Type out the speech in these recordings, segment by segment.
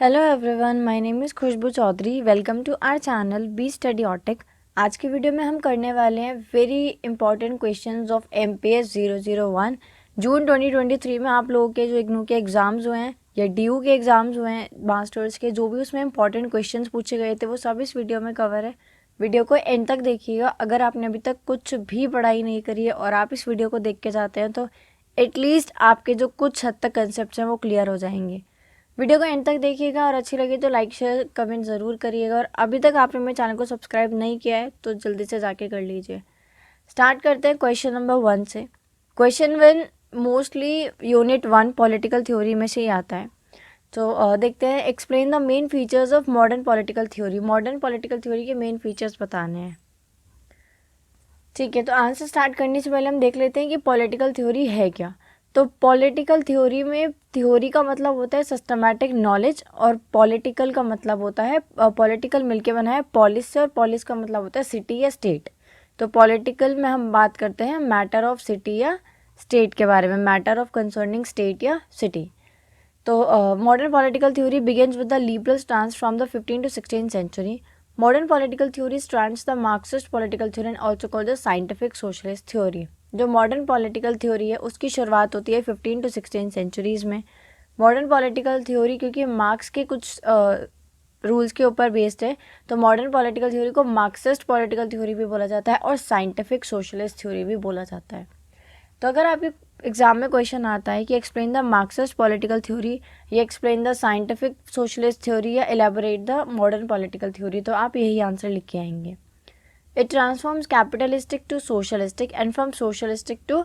Hello everyone, my name is Khushbu Chaudhary. Welcome to our channel B Studiotic. आज की video में हम करने वाले हैं very important questions of MPS 001। जून 2023 में आप लोगों के जो इग्नू के एग्ज़ाम्स हुए हैं या DU के एग्ज़ाम्स हुए हैं, मास्टर्स के, जो भी उसमें इंपॉर्टेंट क्वेश्चंस पूछे गए थे वो सब इस वीडियो में कवर है। वीडियो को एंड तक देखिएगा। अगर आपने अभी तक कुछ भी पढ़ाई नहीं करी है और आप इस वीडियो को देख के जाते हैं तो एटलीस्ट आपके जो कुछ हद तक कंसेप्ट हैं वो क्लियर हो जाएंगे। वीडियो को एंड तक देखिएगा और अच्छी लगी तो लाइक शेयर कमेंट ज़रूर करिएगा। और अभी तक आपने मेरे चैनल को सब्सक्राइब नहीं किया है तो जल्दी से जाके कर लीजिए। स्टार्ट करते हैं क्वेश्चन नंबर 1 से। Question 1 mostly unit 1 political theory में से ही आता है। तो देखते हैं। Explain the main features of modern political theory. Modern political theory के मेन फीचर्स बताने हैं। ठीक है, तो आंसर स्टार्ट करने से पहले हम देख लेते हैं कि पॉलिटिकल थ्योरी है क्या। तो पॉलिटिकल थ्योरी में थ्योरी का मतलब होता है सिस्टमैटिक नॉलेज, और पॉलिटिकल का मतलब होता है पॉलिटिकल मिलके बना है पॉलिस से, और पॉलिस का मतलब होता है सिटी या स्टेट। तो पॉलिटिकल में हम बात करते हैं मैटर ऑफ सिटी या स्टेट के बारे में, मैटर ऑफ कंसर्निंग स्टेट या सिटी। तो modern political theory begins with the liberal stance from the 15th to 16th century. Modern political theory strands the Marxist political theory and also called the scientifiक socialist theory. जो modern political theory है उसकी शुरुआत होती है 15 to 16 centuries में। Modern political theory क्योंकि marks के कुछ रूल्स के ऊपर बेस्ड है, तो मॉडर्न पॉलिटिकल थ्योरी को मार्क्सिस्ट पॉलिटिकल थ्योरी भी बोला जाता है और साइंटिफिक सोशलिस्ट थ्योरी भी बोला जाता है। तो अगर आपके एग्जाम में क्वेश्चन आता है कि explain the Marxist political theory या explain the scientific socialist theory या elaborate the modern political theory, तो आप यही आंसर लिख के आएंगे। It transforms capitalistic to socialistic and from socialistic to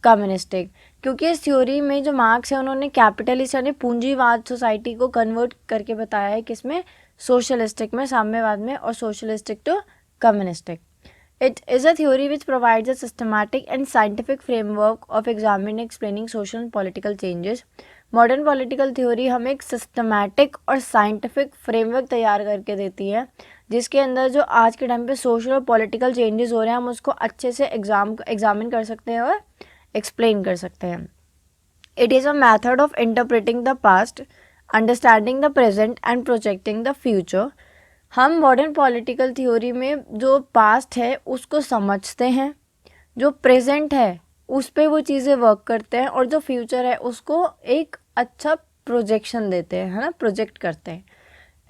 communistic. क्योंकि इस थ्योरी में जो मार्क्स है उन्होंने कैपिटलिस्ट यानी पूंजीवाद सोसाइटी को कन्वर्ट करके बताया है किसमें, सोशलिस्टिक में, साम्यवाद में, और socialistic to communistic. It is a theory which provides a systematic and scientific framework of examining and explaining social and political changes. Modern political theory हमें एक सिस्टमैटिक और साइंटिफिक फ्रेमवर्क तैयार करके देती है जिसके अंदर जो आज के टाइम पे सोशल और पॉलिटिकल चेंजेस हो रहे हैं हम उसको अच्छे से एग्जामिन कर सकते हैं और एक्सप्लेन कर सकते हैं। It is a method of interpreting the past, understanding the present and projecting the future. हम मॉडर्न पॉलिटिकल थ्योरी में जो पास्ट है उसको समझते हैं, जो प्रेजेंट है उस पर वो चीज़ें वर्क करते हैं, और जो फ्यूचर है उसको एक अच्छा प्रोजेक्शन देते हैं, है ना, प्रोजेक्ट करते हैं।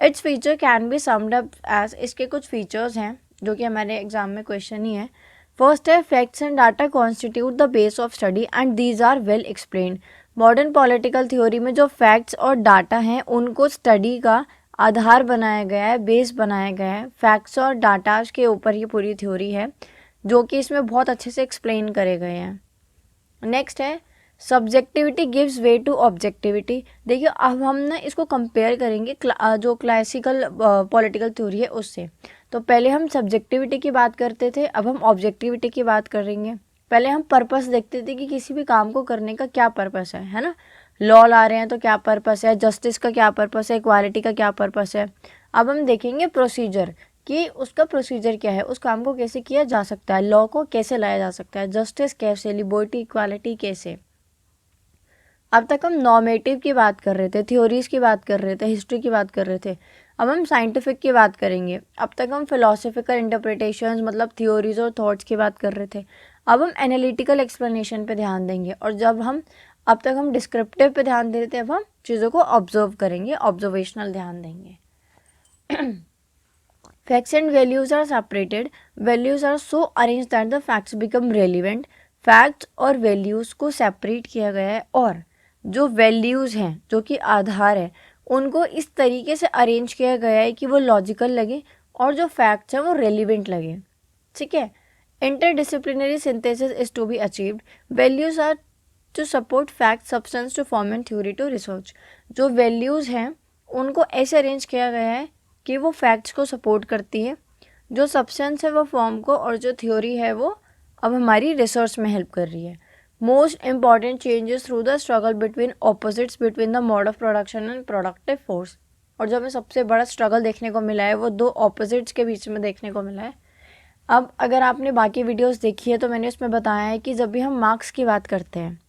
It's feature can be summed up as, इसके कुछ फीचर्स हैं जो कि हमारे एग्जाम में क्वेश्चन ही है। फर्स्ट है facts and data constitute the base of study and these are well explained. Modern political theory में जो फैक्ट्स और डाटा हैं उनको स्टडी का आधार बनाया गया है, बेस बनाया गया है। फैक्ट्स और डाटाज के ऊपर ये पूरी थ्योरी है जो कि इसमें बहुत अच्छे से एक्सप्लेन करे गए हैं। नेक्स्ट है subjectivity gives way to objectivity. देखिए अब हम ना इसको कंपेयर करेंगे जो क्लासिकल पॉलिटिकल थ्योरी है उससे। तो पहले हम सब्जेक्टिविटी की बात करते थे, अब हम ऑब्जेक्टिविटी की बात करेंगे। पहले हम पर्पस देखते थे कि किसी भी काम को करने का क्या पर्पस है ना। लॉ ला रहे हैं तो क्या पर्पस है, जस्टिस का क्या पर्पस है, इक्वालिटी का क्या पर्पस है। अब हम देखेंगे प्रोसीजर कि उसका प्रोसीजर क्या है, उस काम को कैसे किया जा सकता है, लॉ को कैसे लाया जा सकता है, जस्टिस कैसे, लिबर्टी, इक्वालिटी कैसे। अब तक हम नॉर्मेटिव की बात कर रहे थे, थ्योरीज की बात कर रहे थे, हिस्ट्री की बात कर रहे थे। अब हम साइंटिफिक की बात करेंगे। अब तक हम फिलोसफिकल इंटरप्रिटेशंस मतलब थ्योरीज और थॉट्स की बात कर रहे थे। अब हम एनालिटिकल एक्सप्लेनेशन पे ध्यान देंगे। और अब तक हम डिस्क्रिप्टिव पे ध्यान दे रहे थे, अब हम चीज़ों को ऑब्जर्व करेंगे, ऑब्जर्वेशनल ध्यान देंगे। Facts and values are separated. Values are so arranged that the facts become relevant. Facts और values को separate किया गया है, और जो values हैं जो कि आधार है उनको इस तरीके से अरेंज किया गया है कि वो लॉजिकल लगे और जो फैक्ट्स हैं वो रेलिवेंट लगे। ठीक है। Interdisciplinary synthesis is to be achieved. Values are to support fact substance to form and theory to research. जो वैल्यूज़ हैं उनको ऐसे अरेंज किया गया है कि वो फैक्ट्स को सपोर्ट करती है, जो सब्सटेंस है वो फॉर्म को, और जो थ्योरी है वो अब हमारी रिसर्च में हेल्प कर रही है। Most important changes through the struggle between opposites between the mode of production and productive force. और जो हमें सबसे बड़ा स्ट्रगल देखने को मिला है वो दो ऑपोजिट्स के बीच में देखने को मिला है। अब अगर आपने बाकी वीडियोस देखी है तो मैंने उसमें बताया है कि जब भी हम मार्क्स की बात करते हैं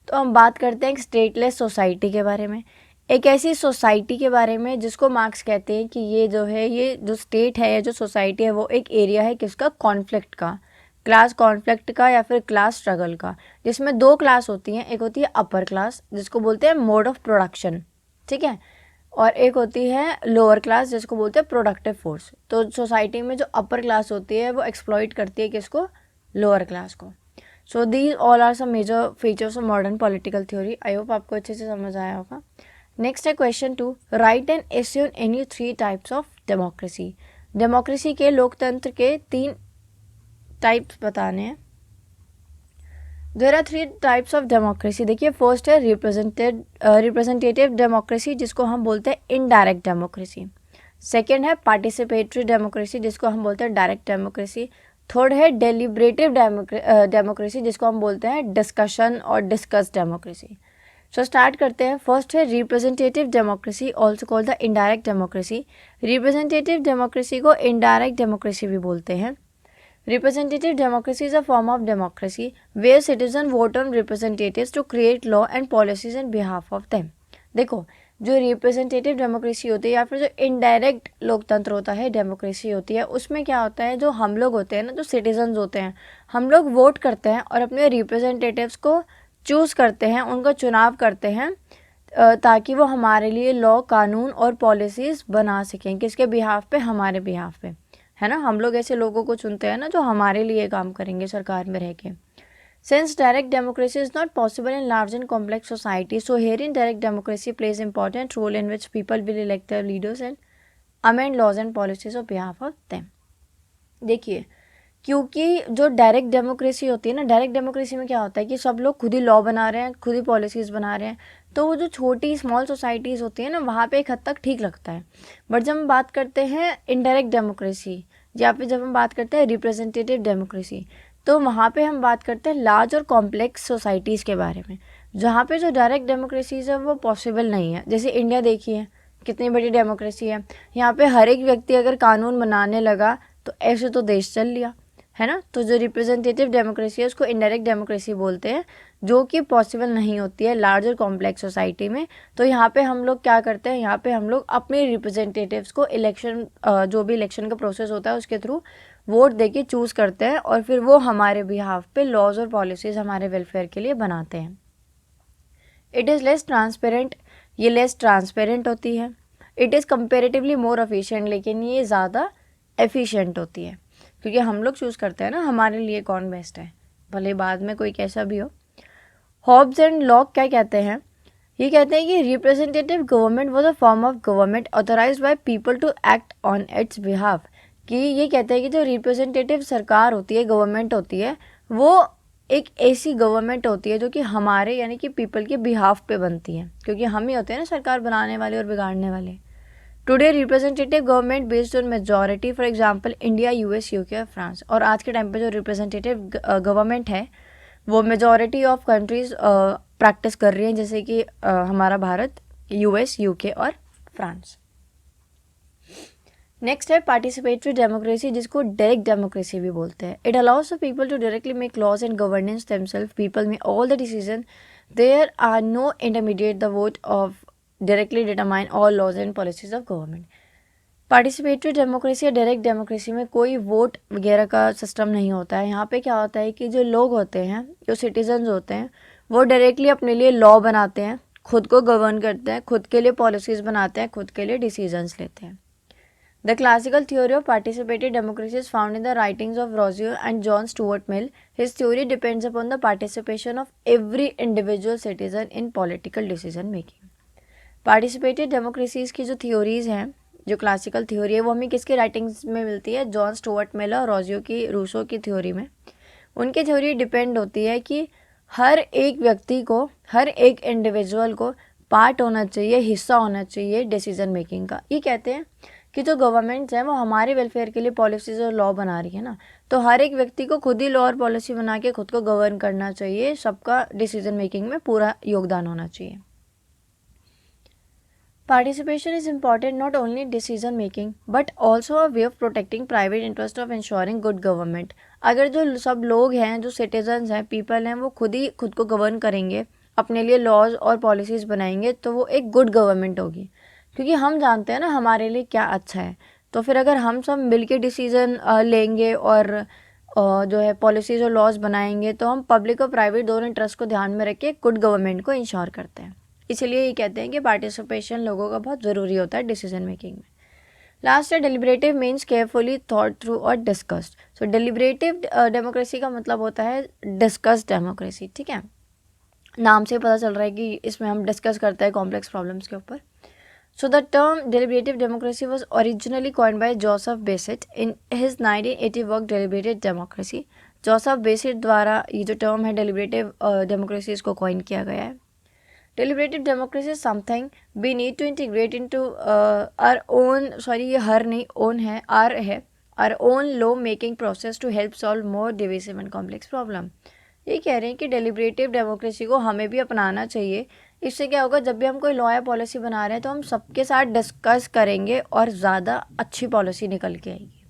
तो हम बात करते हैं एक स्टेटलेस सोसाइटी के बारे में, एक ऐसी सोसाइटी के बारे में जिसको मार्क्स कहते हैं कि ये जो है, ये जो स्टेट है या जो सोसाइटी है वो एक एरिया है किसका, कॉन्फ्लिक्ट का, क्लास कॉन्फ्लिक्ट का या फिर क्लास स्ट्रगल का, जिसमें दो क्लास होती हैं। एक होती है अपर क्लास जिसको बोलते हैं मोड ऑफ प्रोडक्शन, ठीक है, और एक होती है लोअर क्लास जिसको बोलते हैं प्रोडक्टिव फोर्स। तो सोसाइटी में जो अपर क्लास होती है वो एक्सप्लॉइट करती है किसको, लोअर क्लास को। So these all are some major features of modern political theory. I hope आपको अच्छे से समझ आया होगा। नेक्स्ट है question 2, write and essay on any 3 types of democracy. Democracy के, लोकतंत्र के 3 टाइप्स बताने हैं। There are 3 types of democracy. देखिए, फर्स्ट है रिप्रेजेंटेटिव डेमोक्रेसी जिसको हम बोलते हैं इनडायरेक्ट डेमोक्रेसी। सेकेंड है पार्टिसिपेटरी डेमोक्रेसी जिसको हम बोलते हैं डायरेक्ट डेमोक्रेसी। थर्ड है डेलिब्रेटिव डेमोक्रेसी जिसको हम बोलते हैं डिस्कशन और डिस्कस डेमोक्रेसी। सो स्टार्ट करते हैं। फर्स्ट है representative democracy, also called the indirect democracy. Representative democracy को इनडायरेक्ट डेमोक्रेसी भी बोलते हैं। Representative democracy is a form of democracy where citizen vote on representatives to create law and policies in behalf of them. देखो, जो representative democracy होती है या फिर जो इनडायरेक्ट लोकतंत्र होता है, डेमोक्रेसी होती है, उसमें क्या होता है, जो हम लोग होते हैं ना, जो सिटीजन्स होते हैं, हम लोग वोट करते हैं और अपने रिप्रेजेंटेटिव्स को चूज़ करते हैं, उनका चुनाव करते हैं ताकि वो हमारे लिए लॉ, कानून और पॉलिसीज़ बना सकें। किसके बिहाफ पे, हमारे बिहाफ पे, है ना। हम लोग ऐसे लोगों को चुनते हैं ना जो हमारे लिए काम करेंगे सरकार में रह के। Since direct democracy is not possible in large and complex society, so herein direct democracy plays important role in which people will elect their leaders and amend laws and policies on behalf of them. देखिए, क्योंकि जो direct democracy होती है ना, direct democracy में क्या होता है कि सब लोग खुद ही लॉ बना रहे हैं, खुद ही पॉलिसीज़ बना रहे हैं, तो वो जो छोटी स्मॉल सोसाइटीज़ होती है ना, वहाँ पे एक हद तक ठीक लगता है। बट जब हम बात करते हैं इनडायरेक्ट डेमोक्रेसी या फिर जब हम बात करते हैं रिप्रेजेंटेटिव डेमोक्रेसी, तो वहाँ पे हम बात करते हैं लार्ज और कॉम्प्लेक्स सोसाइटीज़ के बारे में, जहाँ पे जो डायरेक्ट डेमोक्रेसीज है वो पॉसिबल नहीं है। जैसे इंडिया देखिए, कितनी बड़ी डेमोक्रेसी है, यहाँ पे हर एक व्यक्ति अगर कानून बनाने लगा तो ऐसे तो देश चल लिया, है ना। तो जो रिप्रेजेंटेटिव डेमोक्रेसी है उसको इनडायरेक्ट डेमोक्रेसी बोलते हैं, जो कि पॉसिबल नहीं होती है लार्ज और कॉम्प्लेक्स सोसाइटी में। तो यहाँ पे हम लोग क्या करते हैं, यहाँ पे हम लोग अपने रिप्रेजेंटेटिव्स को इलेक्शन, जो भी इलेक्शन का प्रोसेस होता है उसके थ्रू वोट देके चूज़ करते हैं और फिर वो हमारे बिहाफ पे लॉज और पॉलिसीज़ हमारे वेलफेयर के लिए बनाते हैं। इट इज़ लेस ट्रांसपेरेंट, ये लेस ट्रांसपेरेंट होती है। It is comparatively more efficient, लेकिन ये ज़्यादा एफिशिएंट होती है क्योंकि हम लोग चूज़ करते हैं ना हमारे लिए कौन बेस्ट है, भले बाद में कोई कैसा भी हो। हॉब्स एंड लॉक क्या कहते हैं, ये कहते हैं कि representative government was a form of government authorised by people to act on its behalf. कि ये कहते हैं कि जो रिप्रेजेंटेटिव सरकार होती है, गवर्नमेंट होती है, वो एक ऐसी गवर्नमेंट होती है जो कि हमारे यानी कि पीपल के बिहाफ पे बनती है, क्योंकि हम ही होते हैं ना सरकार बनाने वाले और बिगाड़ने वाले। Today representative government based on majority, for example India, US, UK और फ्रांस। और आज के टाइम पे जो रिप्रेजेंटेटिव गवर्नमेंट है वो मेजॉरिटी ऑफ कंट्रीज़ प्रैक्टिस कर रही हैं, जैसे कि हमारा भारत, यूएस, यूके और फ्रांस। नेक्स्ट है पार्टिसिपेटरी डेमोक्रेसी जिसको डायरेक्ट डेमोक्रेसी भी बोलते हैं। It allows the people to directly make laws and governance themselves. People make all the decision, there are no intermediate, the vote of directly determine all laws and policies of government. Participatory democracy या direct democracy में कोई vote वगैरह का system नहीं होता है। यहाँ पे क्या होता है कि जो लोग होते हैं, जो सिटीजन्स होते हैं, वो डायरेक्टली अपने लिए लॉ बनाते हैं, खुद को गवर्न करते हैं, खुद के लिए पॉलिसीज़ बनाते हैं, खुद के लिए डिसीजंस लेते हैं। The classical theory of participative democracy is found in the writings of Rousseau and John Stuart Mill. His theory depends upon the participation of every individual citizen in political decision making. Participative democracies की जो theories हैं, जो classical theory है, वो हमें किसके writings में मिलती है, जॉन स्टुअर्ट मिल और रूसो की थ्योरी में। उनकी थ्योरी डिपेंड होती है कि हर एक व्यक्ति को, हर एक इंडिविजुअल को पार्ट होना चाहिए, हिस्सा होना चाहिए डिसीजन मेकिंग का। ये कहते हैं कि जो गवर्नमेंट्स हैं वो हमारे वेलफेयर के लिए पॉलिसीज़ और लॉ बना रही है ना, तो हर एक व्यक्ति को खुद ही लॉ और पॉलिसी बना के खुद को गवर्न करना चाहिए, सबका डिसीजन मेकिंग में पूरा योगदान होना चाहिए। Participation is important not only decision making but also a way of protecting private interest of ensuring good government. अगर जो सब लोग हैं, जो सिटीजन्स हैं, पीपल हैं, वो खुद ही खुद को गवर्न करेंगे अपने लिए लॉज और पॉलिसीज़ बनाएंगे तो वो एक गुड गवर्नमेंट होगी, क्योंकि हम जानते हैं ना हमारे लिए क्या अच्छा है। तो फिर अगर हम सब मिल के डिसीज़न लेंगे और जो है पॉलिसीज़ और लॉज बनाएंगे तो हम पब्लिक और प्राइवेट दोनों इंटरेस्ट को ध्यान में रख के गुड गवर्नमेंट को इंश्योर करते हैं। इसीलिए ये कहते हैं कि पार्टिसिपेशन लोगों का बहुत ज़रूरी होता है डिसीजन मेकिंग में। लास्ट है deliberative means carefully thought through और डिस्कस्ड। सो डेलिब्रेटिव डेमोक्रेसी का मतलब होता है डिस्कस्ड डेमोक्रेसी, ठीक है। नाम से पता चल रहा है कि इसमें हम डिस्कस करते हैं कॉम्प्लेक्स प्रॉब्लम्स के ऊपर। So the term deliberative democracy was originally coined by Joseph Bassett in his 1980 work Deliberative Democracy. Joseph Bassett द्वारा ये जो टर्म है deliberative democracy इसको coin किया गया है। Deliberative democracy is something we need to integrate into our own, sorry ये हर नहीं own है, our own law making process to help solve more divisive and complex problem. ये कह रहे हैं कि डेलिब्रेटिव डेमोक्रेसी को हमें भी अपनाना चाहिए। इससे क्या होगा, जब भी हम कोई लॉ या पॉलिसी बना रहे हैं तो हम सबके साथ डिस्कस करेंगे और ज़्यादा अच्छी पॉलिसी निकल के आएगी,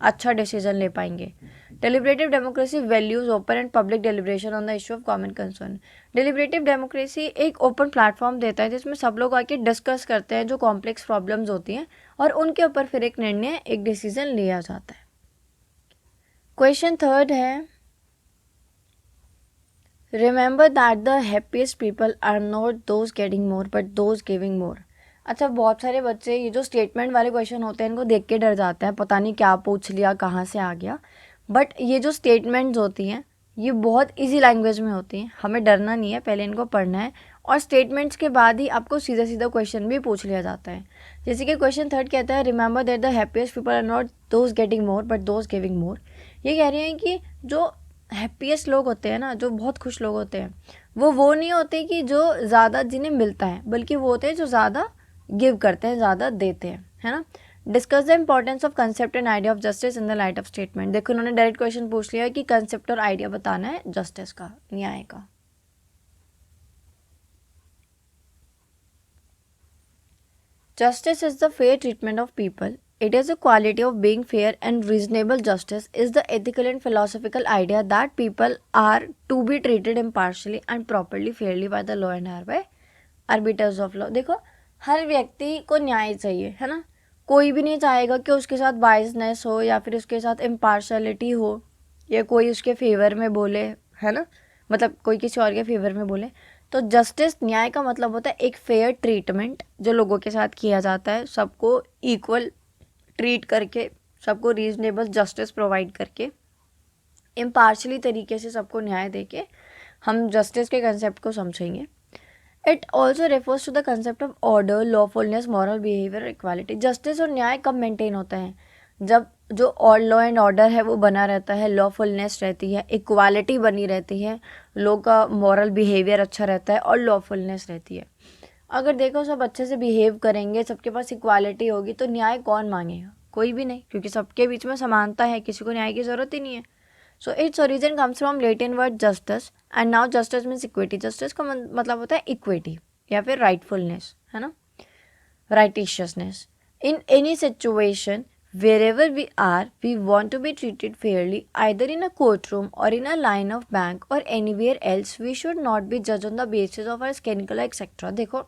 अच्छा डिसीजन ले पाएंगे। Deliberative democracy values open and public deliberation on the issue of common concern. Deliberative democracy एक ओपन प्लेटफॉर्म देता है जिसमें सब लोग आके डिस्कस करते हैं जो कॉम्प्लेक्स प्रॉब्लम्स होती हैं और उनके ऊपर फिर एक निर्णय, एक डिसीजन लिया जाता है। क्वेश्चन थर्ड है, remember that the happiest people are not those getting more but those giving more. अच्छा, बहुत सारे बच्चे ये जो स्टेटमेंट वाले क्वेश्चन होते हैं इनको देख के डर जाते हैं, पता नहीं क्या पूछ लिया, कहाँ से आ गया। बट ये जो स्टेटमेंट्स होती हैं ये बहुत इजी लैंग्वेज में होती हैं, हमें डरना नहीं है, पहले इनको पढ़ना है और स्टेटमेंट्स के बाद ही आपको सीधा सीधा क्वेश्चन भी पूछ लिया जाता है। जैसे कि क्वेश्चन थर्ड कहता है, remember that the happiest people are not those getting more but those giving more. ये कह रहे हैं कि जो हैप्पीएस्ट लोग होते हैं ना, जो बहुत खुश लोग होते हैं, वो नहीं होते कि जो ज़्यादा जिन्हें मिलता है, बल्कि वो होते हैं जो ज़्यादा गिव करते हैं, ज़्यादा देते हैं, है ना। Discuss the importance of concept and idea of justice in the light of statement. देखो उन्होंने डायरेक्ट क्वेश्चन पूछ लिया कि कंसेप्ट और आइडिया बताना है जस्टिस का, न्याय का। Justice is the fair treatment of people. It is a quality of being fair and reasonable. Justice is the ethical and philosophical idea that people are to be treated impartially and properly, fairly by the law and are by arbiters of law. देखो हर व्यक्ति को न्याय चाहिए, है ना। कोई भी नहीं चाहेगा कि उसके साथ बायसनेस हो या फिर उसके साथ इम्पार्शलिटी हो या कोई उसके फेवर में बोले, है ना, मतलब कोई किसी और के फेवर में बोले। तो जस्टिस, न्याय का मतलब होता है एक फेयर ट्रीटमेंट जो लोगों के साथ किया जाता है, सबको इक्वल ट्रीट करके, सबको रीजनेबल जस्टिस प्रोवाइड करके, इम्पार्शली तरीके से सबको न्याय देके हम जस्टिस के कंसेप्ट को समझेंगे। It also refers to the concept of order, lawfulness, moral behaviour, equality. Justice और न्याय कब मेंटेन होता है? जब जो लॉ एंड ऑर्डर है वो बना रहता है, लॉफुलनेस रहती है, इक्वालिटी बनी रहती है, लोग का मॉरल बिहेवियर अच्छा रहता है और लॉफुलनेस रहती है। अगर देखो सब अच्छे से बिहेव करेंगे, सबके पास इक्वालिटी होगी, तो न्याय कौन मांगेगा? कोई भी नहीं, क्योंकि सबके बीच में समानता है, किसी को न्याय की ज़रूरत ही नहीं है। So its origin comes from Latin word justice and now justice means equity. Justice का मतलब होता है इक्विटी या फिर राइटफुलनेस, है ना, righteousness. In any situation wherever we are, we want to be treated fairly, either in a courtroom or in a line of bank or anywhere else. We should not be judged on the basis of our skin color etc. देखो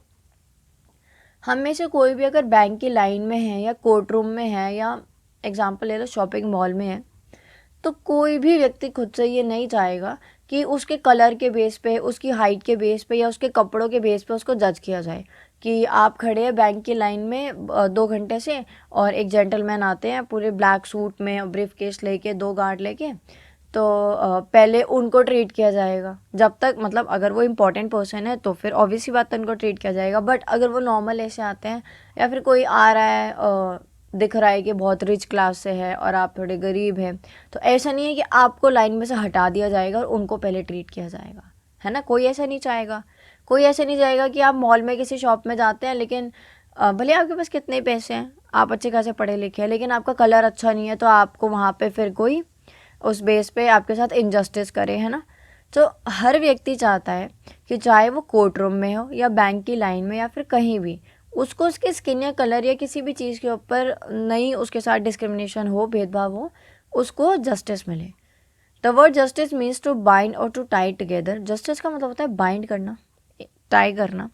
हम में से कोई भी अगर bank की line में है या कोर्ट रूम में है या एग्जांपल ले लो शॉपिंग मॉल में है, तो कोई भी व्यक्ति खुद से ये नहीं चाहेगा कि उसके कलर के बेस पे, उसकी हाइट के बेस पे या उसके कपड़ों के बेस पे उसको जज किया जाए कि आप खड़े हैं बैंक की लाइन में 2 घंटे से और एक जेंटलमैन आते हैं पूरे ब्लैक सूट में, ब्रीफ केस लेके, 2 गार्ड लेके, तो पहले उनको ट्रीट किया जाएगा। जब तक मतलब अगर वो इम्पोर्टेंट पर्सन है तो फिर ऑब्वियसली बात है उनको ट्रीट किया जाएगा। बट अगर वो नॉर्मल ऐसे आते हैं या फिर कोई आ रहा है दिख रहा है कि बहुत रिच क्लास से है और आप थोड़े गरीब हैं, तो ऐसा नहीं है कि आपको लाइन में से हटा दिया जाएगा और उनको पहले ट्रीट किया जाएगा, है ना। कोई ऐसा नहीं चाहेगा। कोई ऐसा नहीं चाहेगा कि आप मॉल में किसी शॉप में जाते हैं, लेकिन भले आपके पास कितने पैसे हैं, आप अच्छे खासे पढ़े लिखे हैं, लेकिन आपका कलर अच्छा नहीं है, तो आपको वहाँ पे फिर कोई उस बेस पे आपके साथ इनजस्टिस करे, है ना। तो हर व्यक्ति चाहता है कि चाहे वो कोर्ट रूम में हो या बैंक की लाइन में या फिर कहीं भी, उसको उसके स्किन या कलर या किसी भी चीज़ के ऊपर नहीं उसके साथ डिस्क्रिमिनेशन हो, भेदभाव हो, उसको जस्टिस मिले। The word justice means to bind और टू टाई टुगेदर। जस्टिस का मतलब होता है बाइंड करना, टाई करना।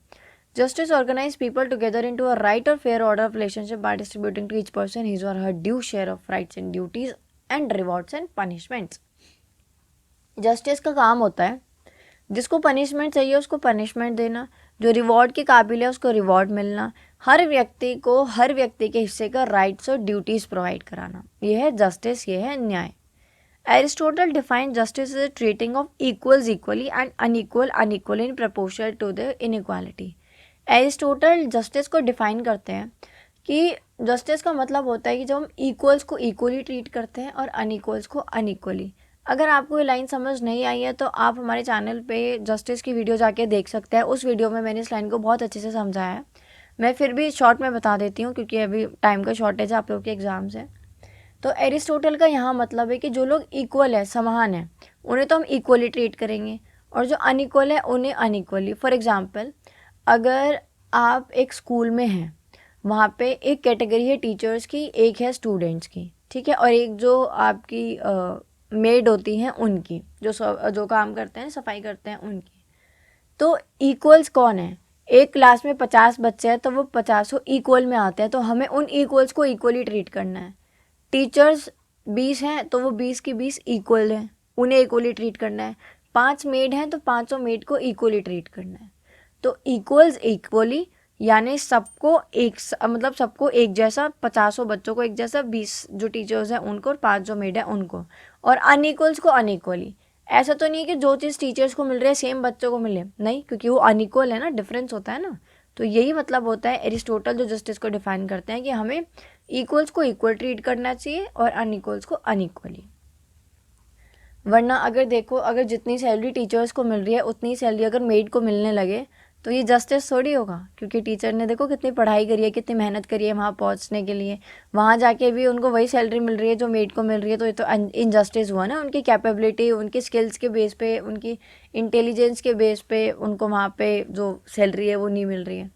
Justice organize people together into a right और fair order of relationship by distributing to each person his और her due share of rights and duties and rewards and punishments. Justice का काम होता है जिसको punishment चाहिए उसको पनिशमेंट देना, जो रिवॉर्ड के काबिल है उसको रिवॉर्ड मिलना, हर व्यक्ति को हर व्यक्ति के हिस्से का राइट्स और ड्यूटीज़ प्रोवाइड कराना। यह है जस्टिस, यह है न्याय। Aristotle define justice as treating of equals equally and unequal unequal in proportional to the inequality. Aristotle justice को डिफाइन करते हैं कि जस्टिस का मतलब होता है कि जब हम इक्वल्स को इक्वली ट्रीट करते हैं और अनइक्वल्स को अनइक्वली। अगर आपको ये लाइन समझ नहीं आई है तो आप हमारे चैनल पे जस्टिस की वीडियो जाके देख सकते हैं। उस वीडियो में मैंने इस लाइन को बहुत अच्छे से समझाया है। मैं फिर भी शॉर्ट में बता देती हूँ क्योंकि अभी टाइम का शॉर्टेज है, आप लोग के एग्जाम्स हैं। तो एरिस्टोटल का यहाँ मतलब है कि जो लोग इक्वल है, समान है, उन्हें तो हम इक्वली ट्रीट करेंगे और जो अनइक्वल है उन्हें अनइक्वली। फॉर एग्जाम्पल, अगर आप एक स्कूल में हैं, वहाँ पे एक कैटेगरी है टीचर्स की, एक है स्टूडेंट्स की, ठीक है, और एक जो आपकी मेड होती हैं उनकी, जो काम करते हैं, सफाई करते हैं उनकी। तो इक्वल्स कौन है? एक क्लास में 50 बच्चे हैं तो वो 50 इक्वल में आते हैं, तो हमें उन इक्वल्स को इक्वली ट्रीट करना है। टीचर्स 20 हैं तो वो 20 की 20 इक्वल हैं, उन्हें इक्वली ट्रीट करना है। 5 मेड हैं तो 5 मेड को इक्वली ट्रीट करना है। तो इक्वल्स इक्वली यानी सबको मतलब सबको एक जैसा, 50 बच्चों को एक जैसा, 20 जो टीचर्स हैं उनको और 5 जो मेड है उनको, और अनइक्वल्स को अनइक्वली। ऐसा तो नहीं है कि जो चीज़ टीचर्स को मिल रही है सेम बच्चों को मिले, नहीं, क्योंकि वो अनइक्वल है ना, डिफरेंस होता है ना। तो यही मतलब होता है एरिस्टोटल जो जस्टिस को डिफाइन करते हैं कि हमें इक्वल्स को इक्वल ट्रीट करना चाहिए और अनइक्वल्स को अनइक्वली। वरना अगर देखो, अगर जितनी सैलरी टीचर्स को मिल रही है उतनी सैलरी अगर मेड को मिलने लगे तो ये जस्टिस थोड़ी होगा, क्योंकि टीचर ने देखो कितनी पढ़ाई करी है, कितनी मेहनत करी है वहाँ पहुँचने के लिए, वहाँ जाके भी उनको वही सैलरी मिल रही है जो मेड को मिल रही है। तो ये तो इनजस्टिस हुआ ना, उनकी कैपेबिलिटी, उनकी स्किल्स के बेस पे, उनकी इंटेलिजेंस के बेस पे उनको वहाँ पे जो सैलरी है वो नहीं मिल रही है।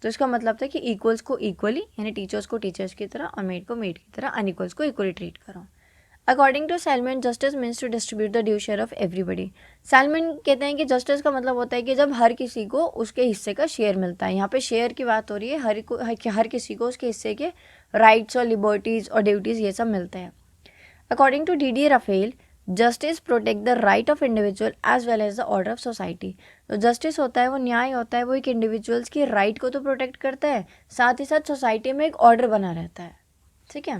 तो इसका मतलब था कि इक्वल्स को इक्वली यानी टीचर्स को टीचर्स की तरह और मेड को मेड की तरह, अनइक्वल्स को इक्वली ट्रीट करो। According to Salmon, justice means to distribute the due share of everybody. Salmon कहते हैं कि जस्टिस का मतलब होता है कि जब हर किसी को उसके हिस्से का शेयर मिलता है। यहाँ पे शेयर की बात हो रही है, हर किसी को उसके हिस्से के राइट्स और लिबर्टीज़ और ड्यूटीज़ ये सब मिलते हैं। According to D Raphael, justice protect the right of individual as well as the order of society. तो जस्टिस होता है, वो न्याय होता है, वो एक इंडिविजुअल्स की राइट को तो प्रोटेक्ट करता है, साथ ही साथ सोसाइटी में एक ऑर्डर बना रहता है, ठीक है।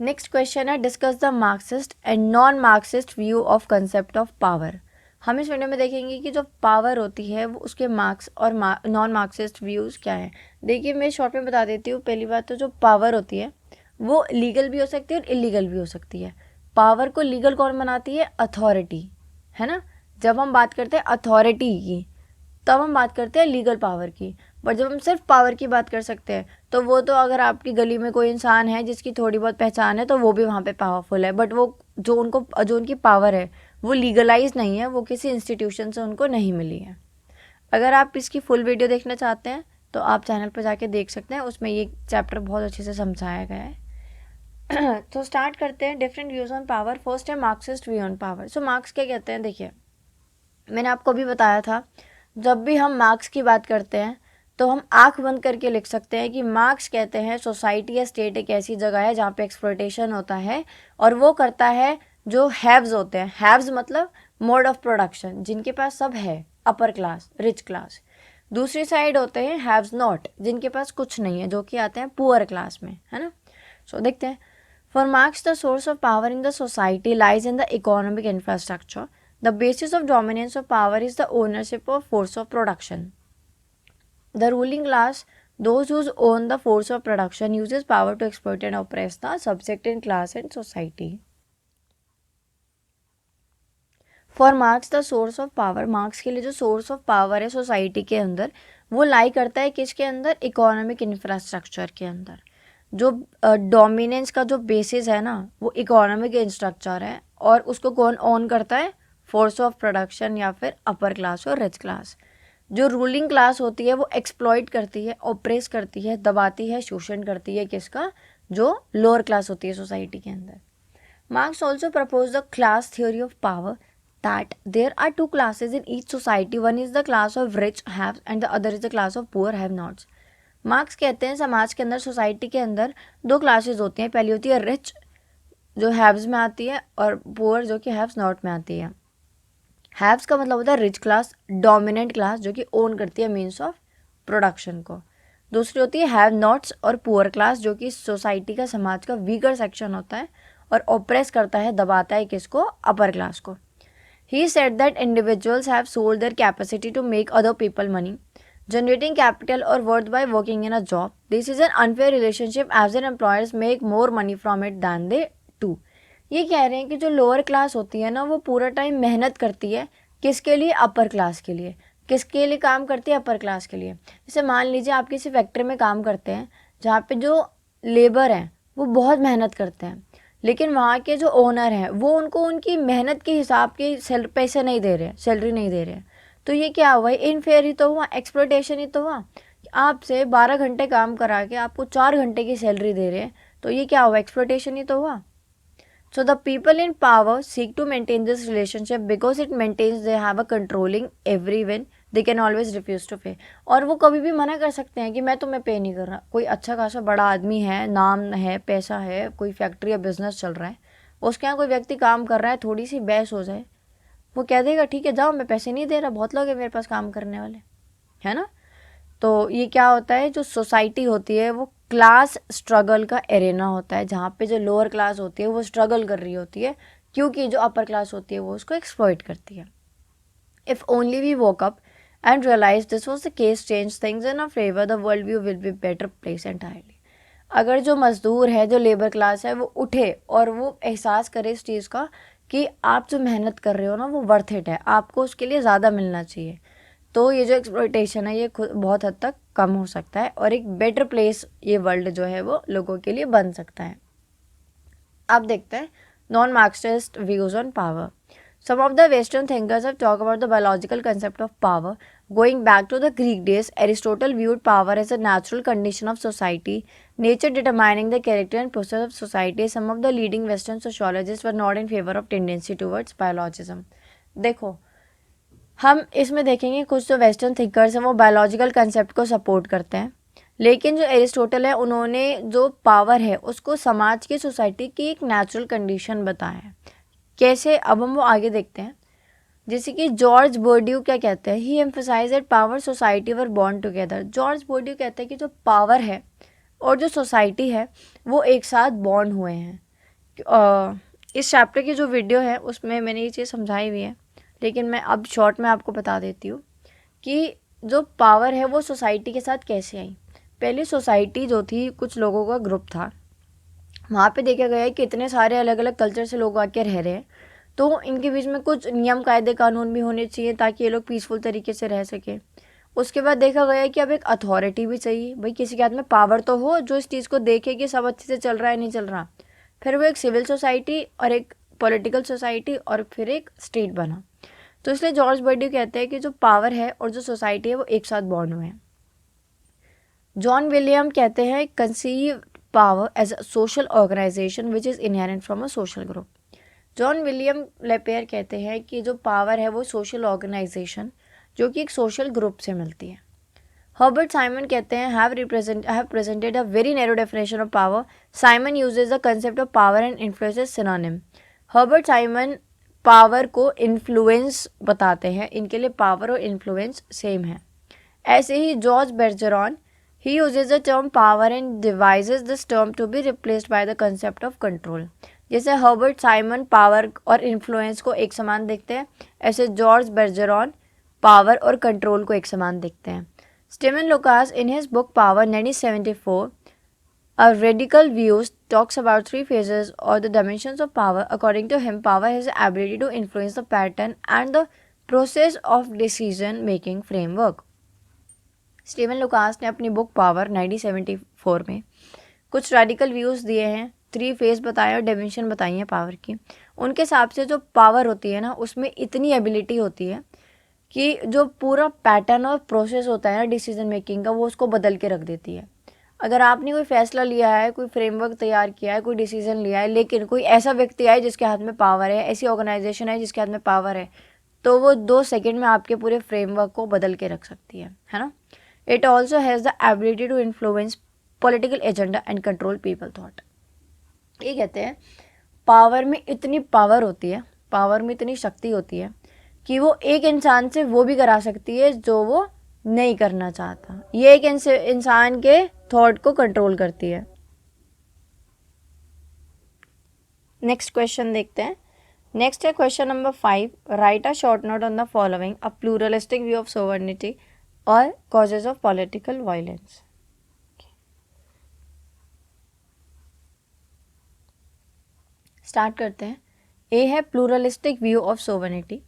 नेक्स्ट क्वेश्चन है, discuss the Marxist and non Marxist view of concept of power. हम इस वीडियो में देखेंगे कि जो पावर होती है वो उसके मार्क्स और नॉन मार्क्सिस्ट व्यूज़ क्या है। देखिए मैं शॉर्ट में बता देती हूँ। पहली बात तो जो पावर होती है वो लीगल भी हो सकती है और इलीगल भी हो सकती है। पावर को लीगल कौन बनाती है? अथॉरिटी, है ना। जब हम बात करते हैं अथॉरिटी की तब हम बात करते हैं लीगल पावर की। बट जब हम सिर्फ पावर की बात कर सकते हैं तो वो तो अगर आपकी गली में कोई इंसान है जिसकी थोड़ी बहुत पहचान है तो वो भी वहाँ पे पावरफुल है, बट वो जो उनकी पावर है वो लीगलाइज नहीं है, वो किसी इंस्टीट्यूशन से उनको नहीं मिली है। अगर आप इसकी फुल वीडियो देखना चाहते हैं तो आप चैनल पर जाके देख सकते हैं, उसमें ये चैप्टर बहुत अच्छे से समझाया गया है। तो स्टार्ट करते हैं, different views on power. First है Marxist view on power. So Marx क्या कहते हैं? देखिए मैंने आपको भी बताया था, जब भी हम मार्क्स की बात करते हैं तो हम आंख बंद करके लिख सकते हैं कि मार्क्स कहते हैं सोसाइटी या स्टेट एक ऐसी जगह है जहाँ पे एक्सप्लॉयटेशन होता है और वो करता है जो हैव्स होते हैं। हैव्स मतलब मोड ऑफ प्रोडक्शन, जिनके पास सब है, अपर क्लास, रिच क्लास। दूसरी साइड होते हैं हैव्स नॉट, जिनके पास कुछ नहीं है, जो कि आते हैं पुअर क्लास में, है ना। सो देखते हैं। For marks the source of power in the society lies in the economic infrastructure. The basis of dominance of power is the ownership of force of production. The ruling class, those who own the force of production, uses power to exploit and oppress the subjected class and society. For Marx, the source of power, Marx के लिए जो source of power है society के अंदर, वो लाई करता है किसके अंदर? इकोनॉमिक इंफ्रास्ट्रक्चर के अंदर। जो डोमिनेंस का जो बेसिस है ना वो इकोनॉमिक इंफ्रास्ट्रक्चर है, और उसको कौन ओन करता है? फोर्स ऑफ प्रोडक्शन या फिर अपर क्लास और रिच क्लास। जो रूलिंग क्लास होती है वो एक्सप्लॉइट करती है, ऑप्रेस करती है, दबाती है, शोषण करती है किसका? जो लोअर क्लास होती है सोसाइटी के अंदर। Marks also propose the class theory of power that there are two classes in each society. One is the class of rich haves and the other is the class of poor have nots. Marks कहते हैं समाज के अंदर, society के अंदर दो classes होती हैं. पहली होती है रिच जो हैव्स में आती है और पुअर जो कि हैव्स नॉट में आती है. हैव्स का मतलब होता है रिच क्लास, डोमिनेंट क्लास जो कि ओन करती है मीन्स ऑफ प्रोडक्शन को. दूसरी होती है हैव नॉट्स और पुअर क्लास जो कि सोसाइटी का, समाज का वीकर सेक्शन होता है और ऑप्रेस करता है, दबाता है किसको, अपर क्लास को. He said that individuals have sold their capacity to make other people money, generating capital or worth by working in a job. This is an unfair relationship as their employers make more money from it than they do. ये कह रहे हैं कि जो lower class होती है ना, वो पूरा टाइम मेहनत करती है किसके लिए, अपर क्लास के लिए. किसके लिए काम करती है, अपर क्लास के लिए. जैसे मान लीजिए आप किसी फैक्ट्री में काम करते हैं जहाँ पे जो लेबर हैं वो बहुत मेहनत करते हैं, लेकिन वहाँ के जो ओनर हैं वो उनको उनकी मेहनत के हिसाब के पैसे नहीं दे रहे, सैलरी नहीं दे रहे. तो ये क्या हुआ, इनफेयर ही तो हुआ, एक्सप्लॉयटेशन ही तो हुआ. आपसे 12 घंटे काम करा के आपको 4 घंटे की सैलरी दे रहे हैं, तो ये क्या हुआ, एक्सप्लॉयटेशन ही तो हुआ. So the people in power seek to maintain this relationship because it maintains they have a controlling everyone. They can always refuse to pay. और वो कभी भी मना कर सकते हैं कि मैं तुम्हें पे नहीं कर रहा. कोई अच्छा खासा बड़ा आदमी है, नाम है, पैसा है, कोई फैक्ट्री या बिजनेस चल रहा है, उसके यहाँ कोई व्यक्ति काम कर रहा है, थोड़ी सी बहस हो जाए, वो कह देगा ठीक है जाओ, मैं पैसे नहीं दे रहा, बहुत लोग हैं मेरे पास काम करने वाले, है ना. तो ये क्या होता है, जो सोसाइटी होती है वो क्लास स्ट्रगल का एरेना होता है, जहाँ पे जो लोअर क्लास होती है वो स्ट्रगल कर रही होती है क्योंकि जो अपर क्लास होती है वो उसको एक्सप्लॉइट करती है. If only we woke up and realise this was the case, change things in a favour, the world view will be better place entirely. अगर जो मजदूर है, जो लेबर क्लास है, वो उठे और वो एहसास करे इस चीज़ का कि आप जो मेहनत कर रहे हो ना वो वर्थ इट है, आपको उसके लिए ज़्यादा मिलना चाहिए, तो ये जो एक्सप्लॉयटेशन है ये खुद बहुत हद तक कम हो सकता है और एक बेटर प्लेस ये वर्ल्ड जो है वो लोगों के लिए बन सकता है. अब देखते हैं non Marxist views on power. Some of the western thinkers have talk about the biological concept of power. Going back to the Greek days, Aristotle viewed power as a natural condition of society, nature determining the character and process of society. Some of the leading western sociologists were not in favor of tendency towards biologism. देखो, हम इसमें देखेंगे कुछ जो western thinkers हैं वो biological concept को support करते हैं, लेकिन जो एरिस्टोटल है उन्होंने जो पावर है उसको समाज की, सोसाइटी की एक नेचुरल कंडीशन बताया है. कैसे, अब हम वो आगे देखते हैं. जैसे कि जॉर्ज बोर्ड्यू क्या कहते हैं, he emphasize that power society were born together. George Burdeau कहते हैं कि जो पावर है और जो सोसाइटी है वो एक साथ बॉर्न हुए हैं. इस चैप्टर की जो वीडियो है उसमें मैंने ये चीज़ समझाई हुई है, लेकिन मैं अब शॉर्ट में आपको बता देती हूँ कि जो पावर है वो सोसाइटी के साथ कैसे आई. पहले सोसाइटी जो थी कुछ लोगों का ग्रुप था, वहाँ पे देखा गया है कि इतने सारे अलग अलग कल्चर से लोग आके रह रहे हैं, तो इनके बीच में कुछ नियम कायदे कानून भी होने चाहिए ताकि ये लोग पीसफुल तरीके से रह सके. उसके बाद देखा गया है कि अब एक अथॉरिटी भी चाहिए, भाई किसी के हाथ में पावर तो हो जो इस चीज़ को देखे कि सब अच्छे से चल रहा है नहीं चल रहा. फिर वो एक सिविल सोसाइटी और एक पॉलिटिकल सोसाइटी और फिर एक स्टेट बना. तो इसलिए जॉर्ज बोर्ड्यू कहते हैं कि जो पावर है और जो सोसाइटी है वो एक साथ बॉर्न हुए हैं. जॉन विलियम कहते हैं conceive power as a social organization which is inherent from a social group. John William Lapierre कहते हैं कि जो पावर है वो सोशल ऑर्गेनाइजेशन जो कि एक सोशल ग्रुप से मिलती है. हर्बर्ट साइमन कहते हैं have presented a very narrow definition of power. Simon uses the concept of power and influence synonym. Herbert Simon power को इन्फ्लुएंस बताते हैं, इनके लिए पावर और इन्फ्लुएंस सेम है. ऐसे ही George Bergeron, he uses the term power and devises this term to be replaced by the concept of control. जैसे हर्बर्ट साइमन पावर और इन्फ्लुएंस को एक समान देखते हैं, ऐसे जॉर्ज बेर्जरॉन पावर और कंट्रोल को एक समान देखते हैं. Steven Lukes in his book Power 1974 A radical views talks about three phases or the dimensions of power. According to him, power has the ability to influence the pattern and the process of decision making framework. Steven Lucas ने अपनी book Power 1974 में कुछ radical views दिए हैं, 3 phase बताए और dimension बताई हैं पावर की. उनके हिसाब से जो पावर होती है ना उसमें इतनी एबिलिटी होती है कि जो पूरा पैटर्न और प्रोसेस होता है ना डिसीजन मेकिंग का वो उसको बदल के रख देती है. अगर आपने कोई फैसला लिया है, कोई फ्रेमवर्क तैयार किया है, कोई डिसीजन लिया है, लेकिन कोई ऐसा व्यक्ति है जिसके हाथ में पावर है, ऐसी ऑर्गेनाइजेशन है जिसके हाथ में पावर है, तो वो 2 सेकेंड में आपके पूरे फ्रेमवर्क को बदल के रख सकती है ना। It also has the ability to influence political agenda and control people thought. ये कहते हैं पावर में इतनी पावर होती है, पावर में इतनी शक्ति होती है कि वो एक इंसान से वो भी करा सकती है जो वो नहीं करना चाहता। ये एक इंसान के थॉट को कंट्रोल करती है। नेक्स्ट क्वेश्चन देखते हैं। नेक्स्ट है question number 5, write a short note on the following, a pluralistic view of sovereignty और causes of political violence. Start करते हैं। ए है pluralistic view of sovereignty.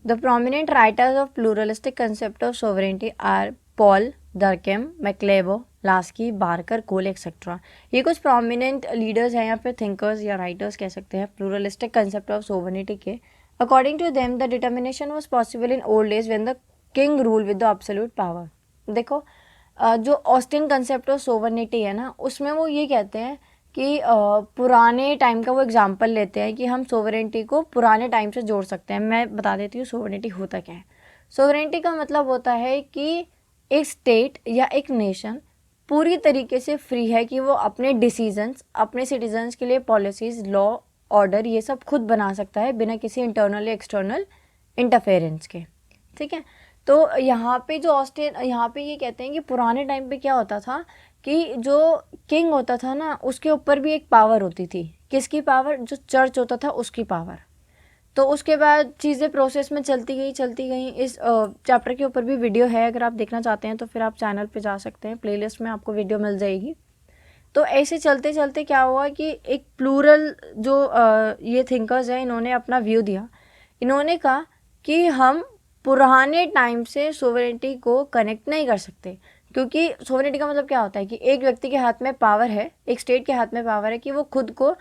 The prominent writers of pluralistic concept of sovereignty are Paul, Durkheim, Maclebo, Laski, Barker, Cole et cetera. ये कुछ prominent leaders हैं या फिर thinkers या राइटर्स कह सकते हैं प्लूरलिस्टिक कंसेप्ट ऑफ सोवरेनिटी के। According to them the determination was possible in old days when the king rule with the absolute power. देखो जो ऑस्टिन कंसेप्ट ऑफ सोवरेनिटी है ना, उसमें वो ये कहते हैं कि पुराने टाइम का वो एग्जाम्पल लेते हैं कि हम सोवरेनिटी को पुराने टाइम से जोड़ सकते हैं। मैं बता देती हूँ सोवरेनिटी होता क्या है। सोवरेनिटी का मतलब होता है कि एक स्टेट या एक नेशन पूरी तरीके से फ्री है कि वो अपने डिसीजंस, अपने सिटीजन्स के लिए पॉलिसीज़, लॉ, ऑर्डर ये सब खुद बना सकता है बिना किसी इंटरनल या एक्सटर्नल इंटरफेरेंस के। ठीक है, तो यहाँ पे जो ऑस्ट्रेलिया, यहाँ पे ये कहते हैं कि पुराने टाइम पे क्या होता था कि जो किंग होता था ना, उसके ऊपर भी एक पावर होती थी। किसकी पावर? जो चर्च होता था उसकी पावर। तो उसके बाद चीज़ें प्रोसेस में चलती गई। इस चैप्टर के ऊपर भी वीडियो है, अगर आप देखना चाहते हैं तो फिर आप चैनल पे जा सकते हैं, प्लेलिस्ट में आपको वीडियो मिल जाएगी। तो ऐसे चलते चलते क्या हुआ कि एक प्लूरल जो ये थिंकर्स हैं, इन्होंने अपना व्यू दिया। इन्होंने कहा कि हम पुराने टाइम से सोवरेनिटी को कनेक्ट नहीं कर सकते, क्योंकि सोवरेनिटी का मतलब क्या होता है कि एक व्यक्ति के हाथ में पावर है, एक स्टेट के हाथ में पावर है कि वो खुद को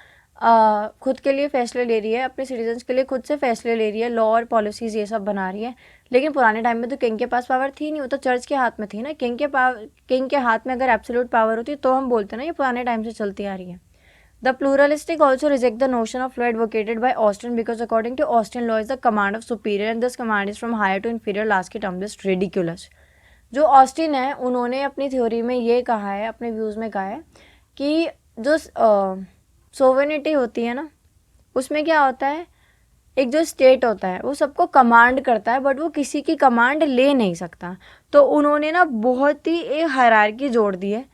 खुद के लिए फैसले ले रही है, अपने सिटीजन्स के लिए खुद से फैसले ले रही है, लॉ और पॉलिसीज़ ये सब बना रही है। लेकिन पुराने टाइम में तो किंग के पास पावर थी नहीं, वो तो चर्च के हाथ में थी ना। किंग के हाथ में अगर एब्सोल्यूट पावर होती तो हम बोलते ना ये पुराने टाइम से चलती आ रही है। The pluralistic also reject the notion of law advocated by Austin because according to Austin, law is the command of superior and this command is from higher to inferior. Last की term is ridiculous. जो Austin है उन्होंने अपनी theory में ये कहा है, अपने व्यूज़ में कहा है कि जो सोवरेनिटी होती है ना, उसमें क्या होता है, एक जो स्टेट होता है वो सबको कमांड करता है बट वो किसी की कमांड ले नहीं सकता। तो उन्होंने ना बहुत ही एक हायरार्की जोड़ दी है,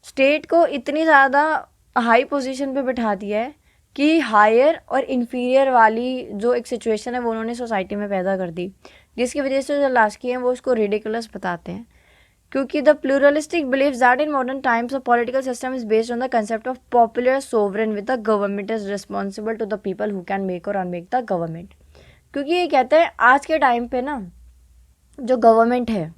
स्टेट को इतनी ज़्यादा हाई पोजीशन पे बिठा दिया है कि हायर और इन्फीरियर वाली जो एक सिचुएशन है वो उन्होंने सोसाइटी में पैदा कर दी, जिसकी वजह से जो लास्की हैं वो उसको रिडिकुलस बताते हैं। क्योंकि the pluralistic believes that in modern times the political system is based on the concept of popular sovereign with the government is responsible to the people who can make और unmake the government. क्योंकि ये कहते हैं आज के time पे ना जो गवर्नमेंट है,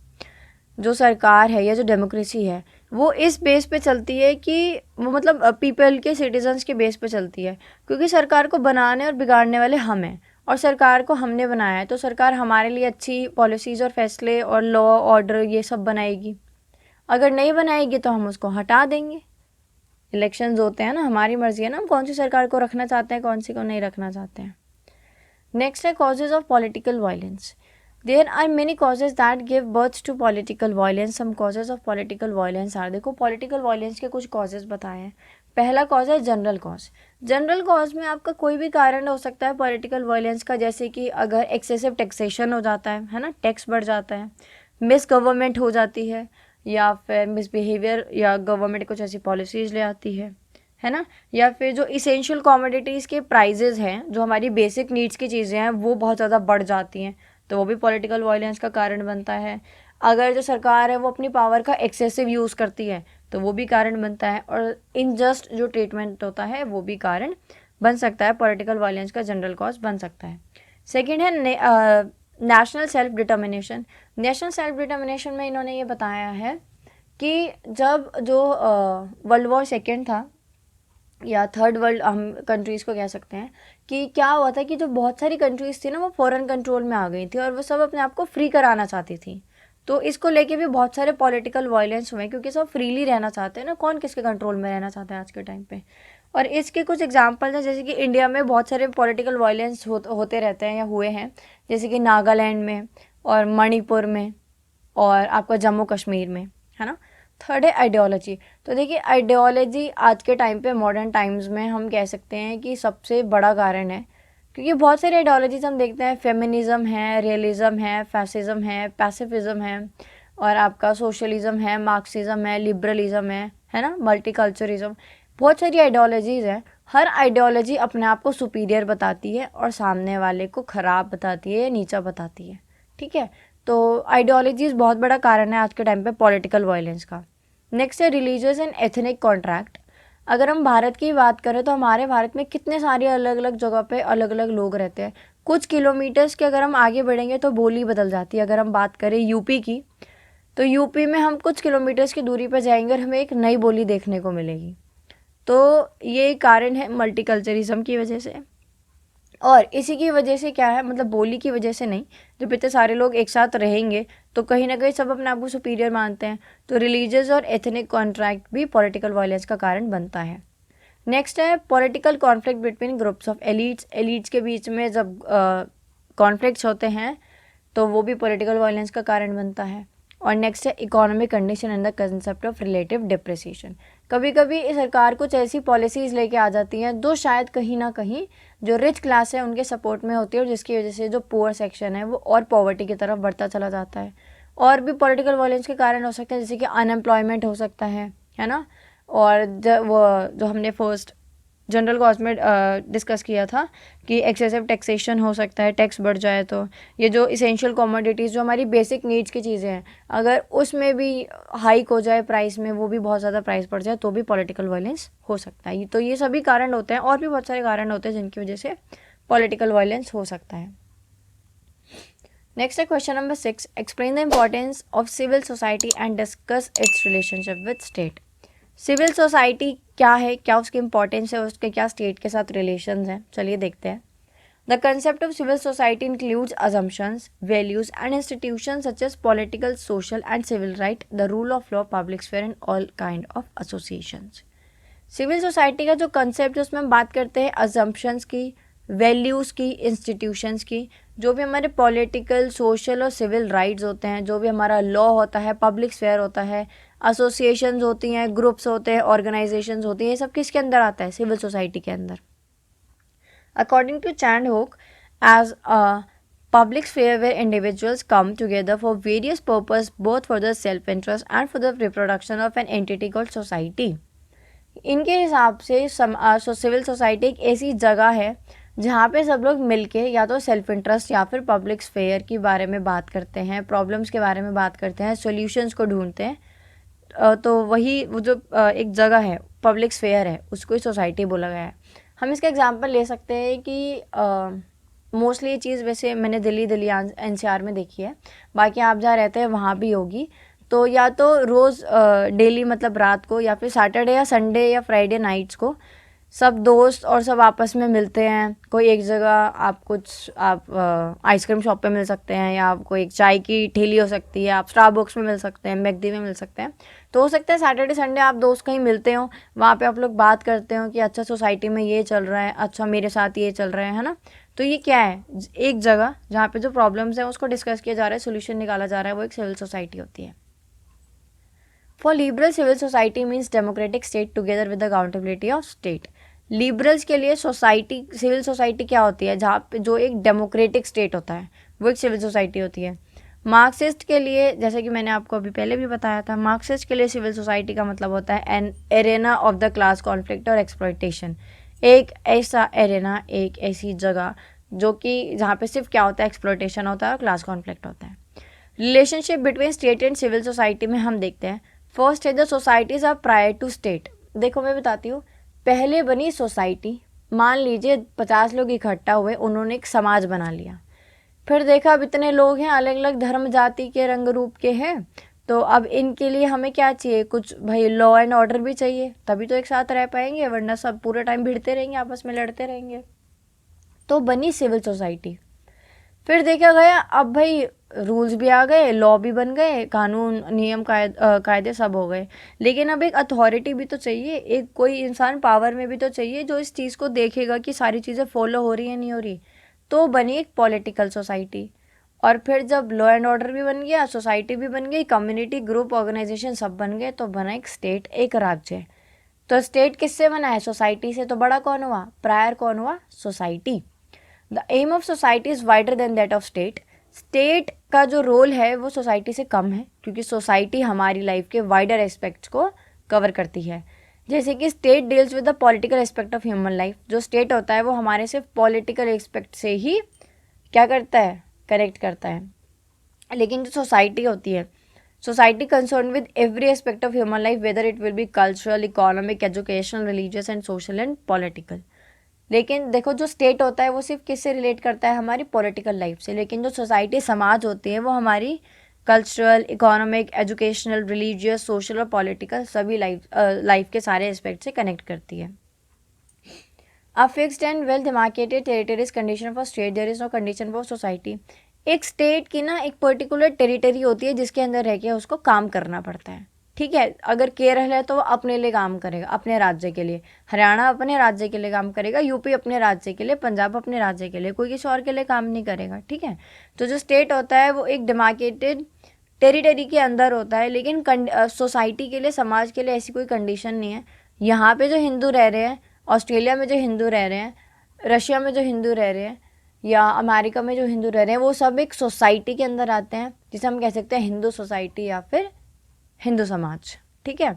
जो सरकार है या जो डेमोक्रेसी है, वो इस बेस पे चलती है कि वो मतलब पीपल के, सिटीजन्स के बेस पे चलती है। क्योंकि सरकार को बनाने और बिगाड़ने वाले हम हैं और सरकार को हमने बनाया है, तो सरकार हमारे लिए अच्छी पॉलिसीज़ और फैसले और लॉ ऑर्डर ये सब बनाएगी। अगर नहीं बनाएगी तो हम उसको हटा देंगे। इलेक्शंस होते हैं ना, हमारी मर्जी है ना हम कौन सी सरकार को रखना चाहते हैं, कौन सी को नहीं रखना चाहते हैं। नेक्स्ट है causes of political violence. There are many causes that give birth to political violence. Some causes of political violence are, देखो political violence के कुछ causes बताए हैं। पहला cause है जनरल cause। जनरल cause में आपका कोई भी कारण हो सकता है political violence का, जैसे कि अगर excessive taxation हो जाता है ना, टैक्स बढ़ जाता है, मिस गवर्नमेंट हो जाती है, या फिर मिसबिहेवियर या गवर्नमेंट कुछ ऐसी पॉलिसीज़ ले आती है ना, या फिर जो इसेंशियल कॉमोडिटीज़ के प्राइजेज़ हैं, जो हमारी बेसिक नीड्स की चीज़ें हैं वो बहुत ज़्यादा बढ़ जाती हैं, तो वो भी पॉलिटिकल वायलेंस का कारण बनता है। अगर जो सरकार है वो अपनी पावर का एक्सेसिव यूज़ करती है तो वो भी कारण बनता है, और इनजस्ट जो ट्रीटमेंट होता है वो भी कारण बन सकता है, पॉलिटिकल वायलेंस का जनरल कॉज बन सकता है। सेकेंड है national self determination. National self determination में इन्होंने ये बताया है कि जब जो वर्ल्ड वॉर सेकेंड था या थर्ड वर्ल्ड हम कंट्रीज़ को कह सकते हैं, कि क्या हुआ था कि जो बहुत सारी कंट्रीज़ थी ना वो फॉरेन कंट्रोल में आ गई थी और वो सब अपने आप को फ्री कराना चाहती थी। तो इसको लेके भी बहुत सारे पॉलिटिकल वायलेंस हुए क्योंकि सब फ्रीली रहना चाहते हैं ना, कौन किसके कंट्रोल में रहना चाहता है आज के टाइम पे। और इसके कुछ एग्जांपल्स हैं, जैसे कि इंडिया में बहुत सारे पॉलिटिकल वायलेंस होते रहते हैं या हुए हैं, जैसे कि नागालैंड में और मणिपुर में और आपका जम्मू कश्मीर में, है ना। थर्ड है आइडियोलॉजी। तो देखिए आइडियोलॉजी आज के टाइम पे मॉडर्न टाइम्स में हम कह सकते हैं कि सबसे बड़ा कारण है, क्योंकि बहुत सारी आइडियोलॉजीज हम देखते हैं, फेमिनिज्म है, रियलिज्म है, फैसिज्म है, पैसिफिज्म है, और आपका सोशलिज्म है, मार्क्सिज्म है, लिबरलिज्म है ना, मल्टीकल्चरिज्म। बहुत सारी आइडियोलॉजीज हैं। हर आइडियोलॉजी अपने आप को सुपीरियर बताती है और सामने वाले को ख़राब बताती है या नीचा बताती है, ठीक है। तो आइडियोलॉजीज बहुत बड़ा कारण है आज के टाइम पे पॉलिटिकल वायलेंस का। नेक्स्ट है रिलीजियस एंड एथनिक कॉन्ट्रैक्ट। अगर हम भारत की बात करें तो हमारे भारत में कितने सारे अलग अलग जगह पे अलग अलग लोग रहते हैं। कुछ किलोमीटर्स के अगर हम आगे बढ़ेंगे तो बोली बदल जाती है। अगर हम बात करें यूपी की, तो यूपी में हम कुछ किलोमीटर्स की दूरी पर जाएंगे और हमें एक नई बोली देखने को मिलेगी। तो ये कारण है मल्टीकल्चरिज्म की वजह से। और इसी की वजह से क्या है, मतलब बोली की वजह से नहीं, जब इतने सारे लोग एक साथ रहेंगे तो कहीं ना कहीं सब अपने आप को सुपीरियर मानते हैं। तो रिलीजियस और एथनिक कॉन्ट्रैक्ट भी पॉलिटिकल वायलेंस का कारण बनता है। नेक्स्ट है political conflict between groups of elites के बीच में जब कॉन्फ्लिक्ट्स होते हैं तो वो भी पॉलिटिकल वायलेंस का कारण बनता है। और नेक्स्ट है economic condition and the concept of relative depreciation. कभी कभी सरकार कुछ ऐसी पॉलिसीज़ लेके आ जाती हैं जो शायद कहीं ना कहीं जो रिच क्लास है उनके सपोर्ट में होती है, और जिसकी वजह से जो पुअर सेक्शन है वो और पॉवर्टी की तरफ बढ़ता चला जाता है। और भी पॉलिटिकल वायलेंस के कारण हो सकते हैं, जैसे कि अनएम्प्लॉयमेंट हो सकता है ना। और वो जो हमने फर्स्ट जनरल कॉज में डिस्कस किया था कि एक्सेसिव टैक्सेशन हो सकता है, टैक्स बढ़ जाए तो। ये जो इसेंशियल कमोडिटीज़ जो हमारी बेसिक नीड्स की चीज़ें हैं, अगर उसमें भी हाइक हो जाए प्राइस में, वो भी बहुत ज़्यादा प्राइस बढ़ जाए, तो भी पॉलिटिकल वायलेंस हो सकता है। तो ये सभी कारण होते हैं, और भी बहुत सारे कारण होते हैं जिनकी वजह से पॉलिटिकल वायलेंस हो सकता है। नेक्स्ट है question number 6, explain the importance of civil society and discuss its relationship with state. Civil society क्या है, क्या उसकी इंपॉर्टेंस है, उसके क्या स्टेट के साथ रिलेशंस हैं, चलिए देखते हैं। The concept of civil society includes assumptions, values and institutions such as political, social and civil right, the rule of law, public sphere and all kind of associations। Civil society का जो concept है उसमें हम बात करते हैं assumptions की, values की, इंस्टीट्यूशंस की, जो भी हमारे पॉलिटिकल, सोशल और सिविल राइट्स होते हैं, जो भी हमारा लॉ होता है, पब्लिक स्फेयर होता है, एसोसिएशंस होती हैं, ग्रुप्स होते हैं, ऑर्गेनाइजेशंस होती हैं, ये सब किसके अंदर आता है, सिविल सोसाइटी के अंदर। According to Chandhoke, as a public sphere where individuals come together for various purposes, both for the self-interest and for the reproduction of an entity called society। इनके हिसाब से सिविल सोसाइटी एक ऐसी जगह है जहाँ पे सब लोग मिलके या तो सेल्फ इंटरेस्ट या फिर पब्लिक स्फेयर के बारे में बात करते हैं, प्रॉब्लम्स के बारे में बात करते हैं, सॉल्यूशंस को ढूंढते हैं। तो वही वो जो एक जगह है, पब्लिक स्फेयर है, उसको ही सोसाइटी बोला गया है। हम इसका एग्जांपल ले सकते हैं कि मोस्टली ये चीज़ वैसे मैंने दिल्ली एनसीआर में देखी है, बाकी आप जहाँ रहते हैं वहाँ भी होगी। तो या तो रोज़ डेली मतलब रात को, या फिर सैटरडे या संडे या फ्राइडे नाइट्स को सब दोस्त और सब आपस में मिलते हैं। कोई एक जगह आप आइसक्रीम शॉप पे मिल सकते हैं, या आपको एक चाय की ठेली हो सकती है, आप स्टारबक्स में मिल सकते हैं, मैकडी में मिल सकते हैं। तो हो सकता है सैटरडे संडे आप दोस्त कहीं मिलते हो, वहाँ पे आप लोग बात करते हो कि अच्छा सोसाइटी में ये चल रहा है, अच्छा मेरे साथ ये चल रहा है ना। तो ये क्या है, एक जगह जहाँ पे जो प्रॉब्लम्स हैं उसको डिस्कस किया जा रहा है, सोल्यूशन निकाला जा रहा है, वो एक सिविल सोसाइटी होती है। For liberal civil society means democratic state together with accountability of state. Liberals के लिए सोसाइटी, सिविल सोसाइटी क्या होती है, जहाँ पे जो एक डेमोक्रेटिक स्टेट होता है वो एक सिविल सोसाइटी होती है। मार्क्सिस्ट के लिए, जैसे कि मैंने आपको अभी पहले भी बताया था, मार्क्सिस्ट के लिए सिविल सोसाइटी का मतलब होता है an arena of the class conflict और एक्सप्लॉयटेशन। एक ऐसा एरेना, एक ऐसी जगह जो कि जहाँ पे सिर्फ क्या होता है, एक्सप्लॉयटेशन होता है और क्लास कॉन्फ्लिक्ट होता है। Relationship between state and civil society में हम देखते हैं, फर्स्ट है the societies are prior to state. देखो मैं बताती हूँ, पहले बनी सोसाइटी, मान लीजिए 50 लोग इकट्ठा हुए, उन्होंने एक समाज बना लिया। फिर देखा अब इतने लोग हैं, अलग अलग धर्म जाति के रंग रूप के हैं, तो अब इनके लिए हमें क्या चाहिए, कुछ भाई लॉ एंड ऑर्डर भी चाहिए, तभी तो एक साथ रह पाएंगे, वरना सब पूरे टाइम भिड़ते रहेंगे, आपस में लड़ते रहेंगे। तो बनी सिविल सोसाइटी। फिर देखा गया अब भाई रूल्स भी आ गए, लॉ भी बन गए, कानून नियम कायदे सब हो गए, लेकिन अब एक अथॉरिटी भी तो चाहिए, एक कोई इंसान पावर में भी तो चाहिए जो इस चीज़ को देखेगा कि सारी चीज़ें फॉलो हो रही है नहीं हो रही। तो बनी एक पॉलिटिकल सोसाइटी, और फिर जब लॉ एंड ऑर्डर भी बन गया, सोसाइटी भी बन गई, कम्युनिटी ग्रुप ऑर्गेनाइजेशन सब बन गए, तो बना एक स्टेट, एक राज्य। तो स्टेट किससे बना है? सोसाइटी से। तो बड़ा कौन हुआ? प्रायर कौन हुआ? Society. The aim of society is wider than that of state. State का जो रोल है वो सोसाइटी से कम है, क्योंकि सोसाइटी हमारी लाइफ के वाइडर एस्पेक्ट्स को कवर करती है। जैसे कि state deals with the political aspect of human life. जो स्टेट होता है वो हमारे सिर्फ पॉलिटिकल एस्पेक्ट से ही क्या करता है? कनेक्ट करता है। लेकिन जो सोसाइटी होती है, society concern with every aspect of human life, whether it will be cultural, economic, educational, religious and social and political. लेकिन देखो जो स्टेट होता है वो सिर्फ किससे रिलेट करता है? हमारी पॉलिटिकल लाइफ से। लेकिन जो सोसाइटी, समाज होती है, वो हमारी cultural, economic, educational, religious, social और पॉलिटिकल सभी लाइफ के सारे एस्पेक्ट से कनेक्ट करती है। A fixed and well demarcated territory is condition for state. There is no condition for society. एक स्टेट की ना एक पर्टिकुलर टेरिटरी होती है जिसके अंदर रह के उसको काम करना पड़ता है। ठीक है, अगर केरल है तो वो अपने लिए काम करेगा, अपने राज्य के लिए। हरियाणा अपने राज्य के लिए काम करेगा, यूपी अपने राज्य के लिए, पंजाब अपने राज्य के लिए, कोई किसी और के लिए काम नहीं करेगा। ठीक है, तो जो स्टेट होता है वो एक डिमार्केटेड टेरिटरी के अंदर होता है, लेकिन सोसाइटी के लिए, समाज के लिए ऐसी कोई कंडीशन नहीं है। यहाँ पे जो हिंदू रह रहे हैं, ऑस्ट्रेलिया में जो हिंदू रह रहे हैं, रशिया में जो हिंदू रह रहे हैं, या अमेरिका में जो हिंदू रह रहे हैं, वो सब एक सोसाइटी के अंदर आते हैं, जिसे हम कह सकते हैं हिंदू सोसाइटी या फिर हिंदू समाज। ठीक है,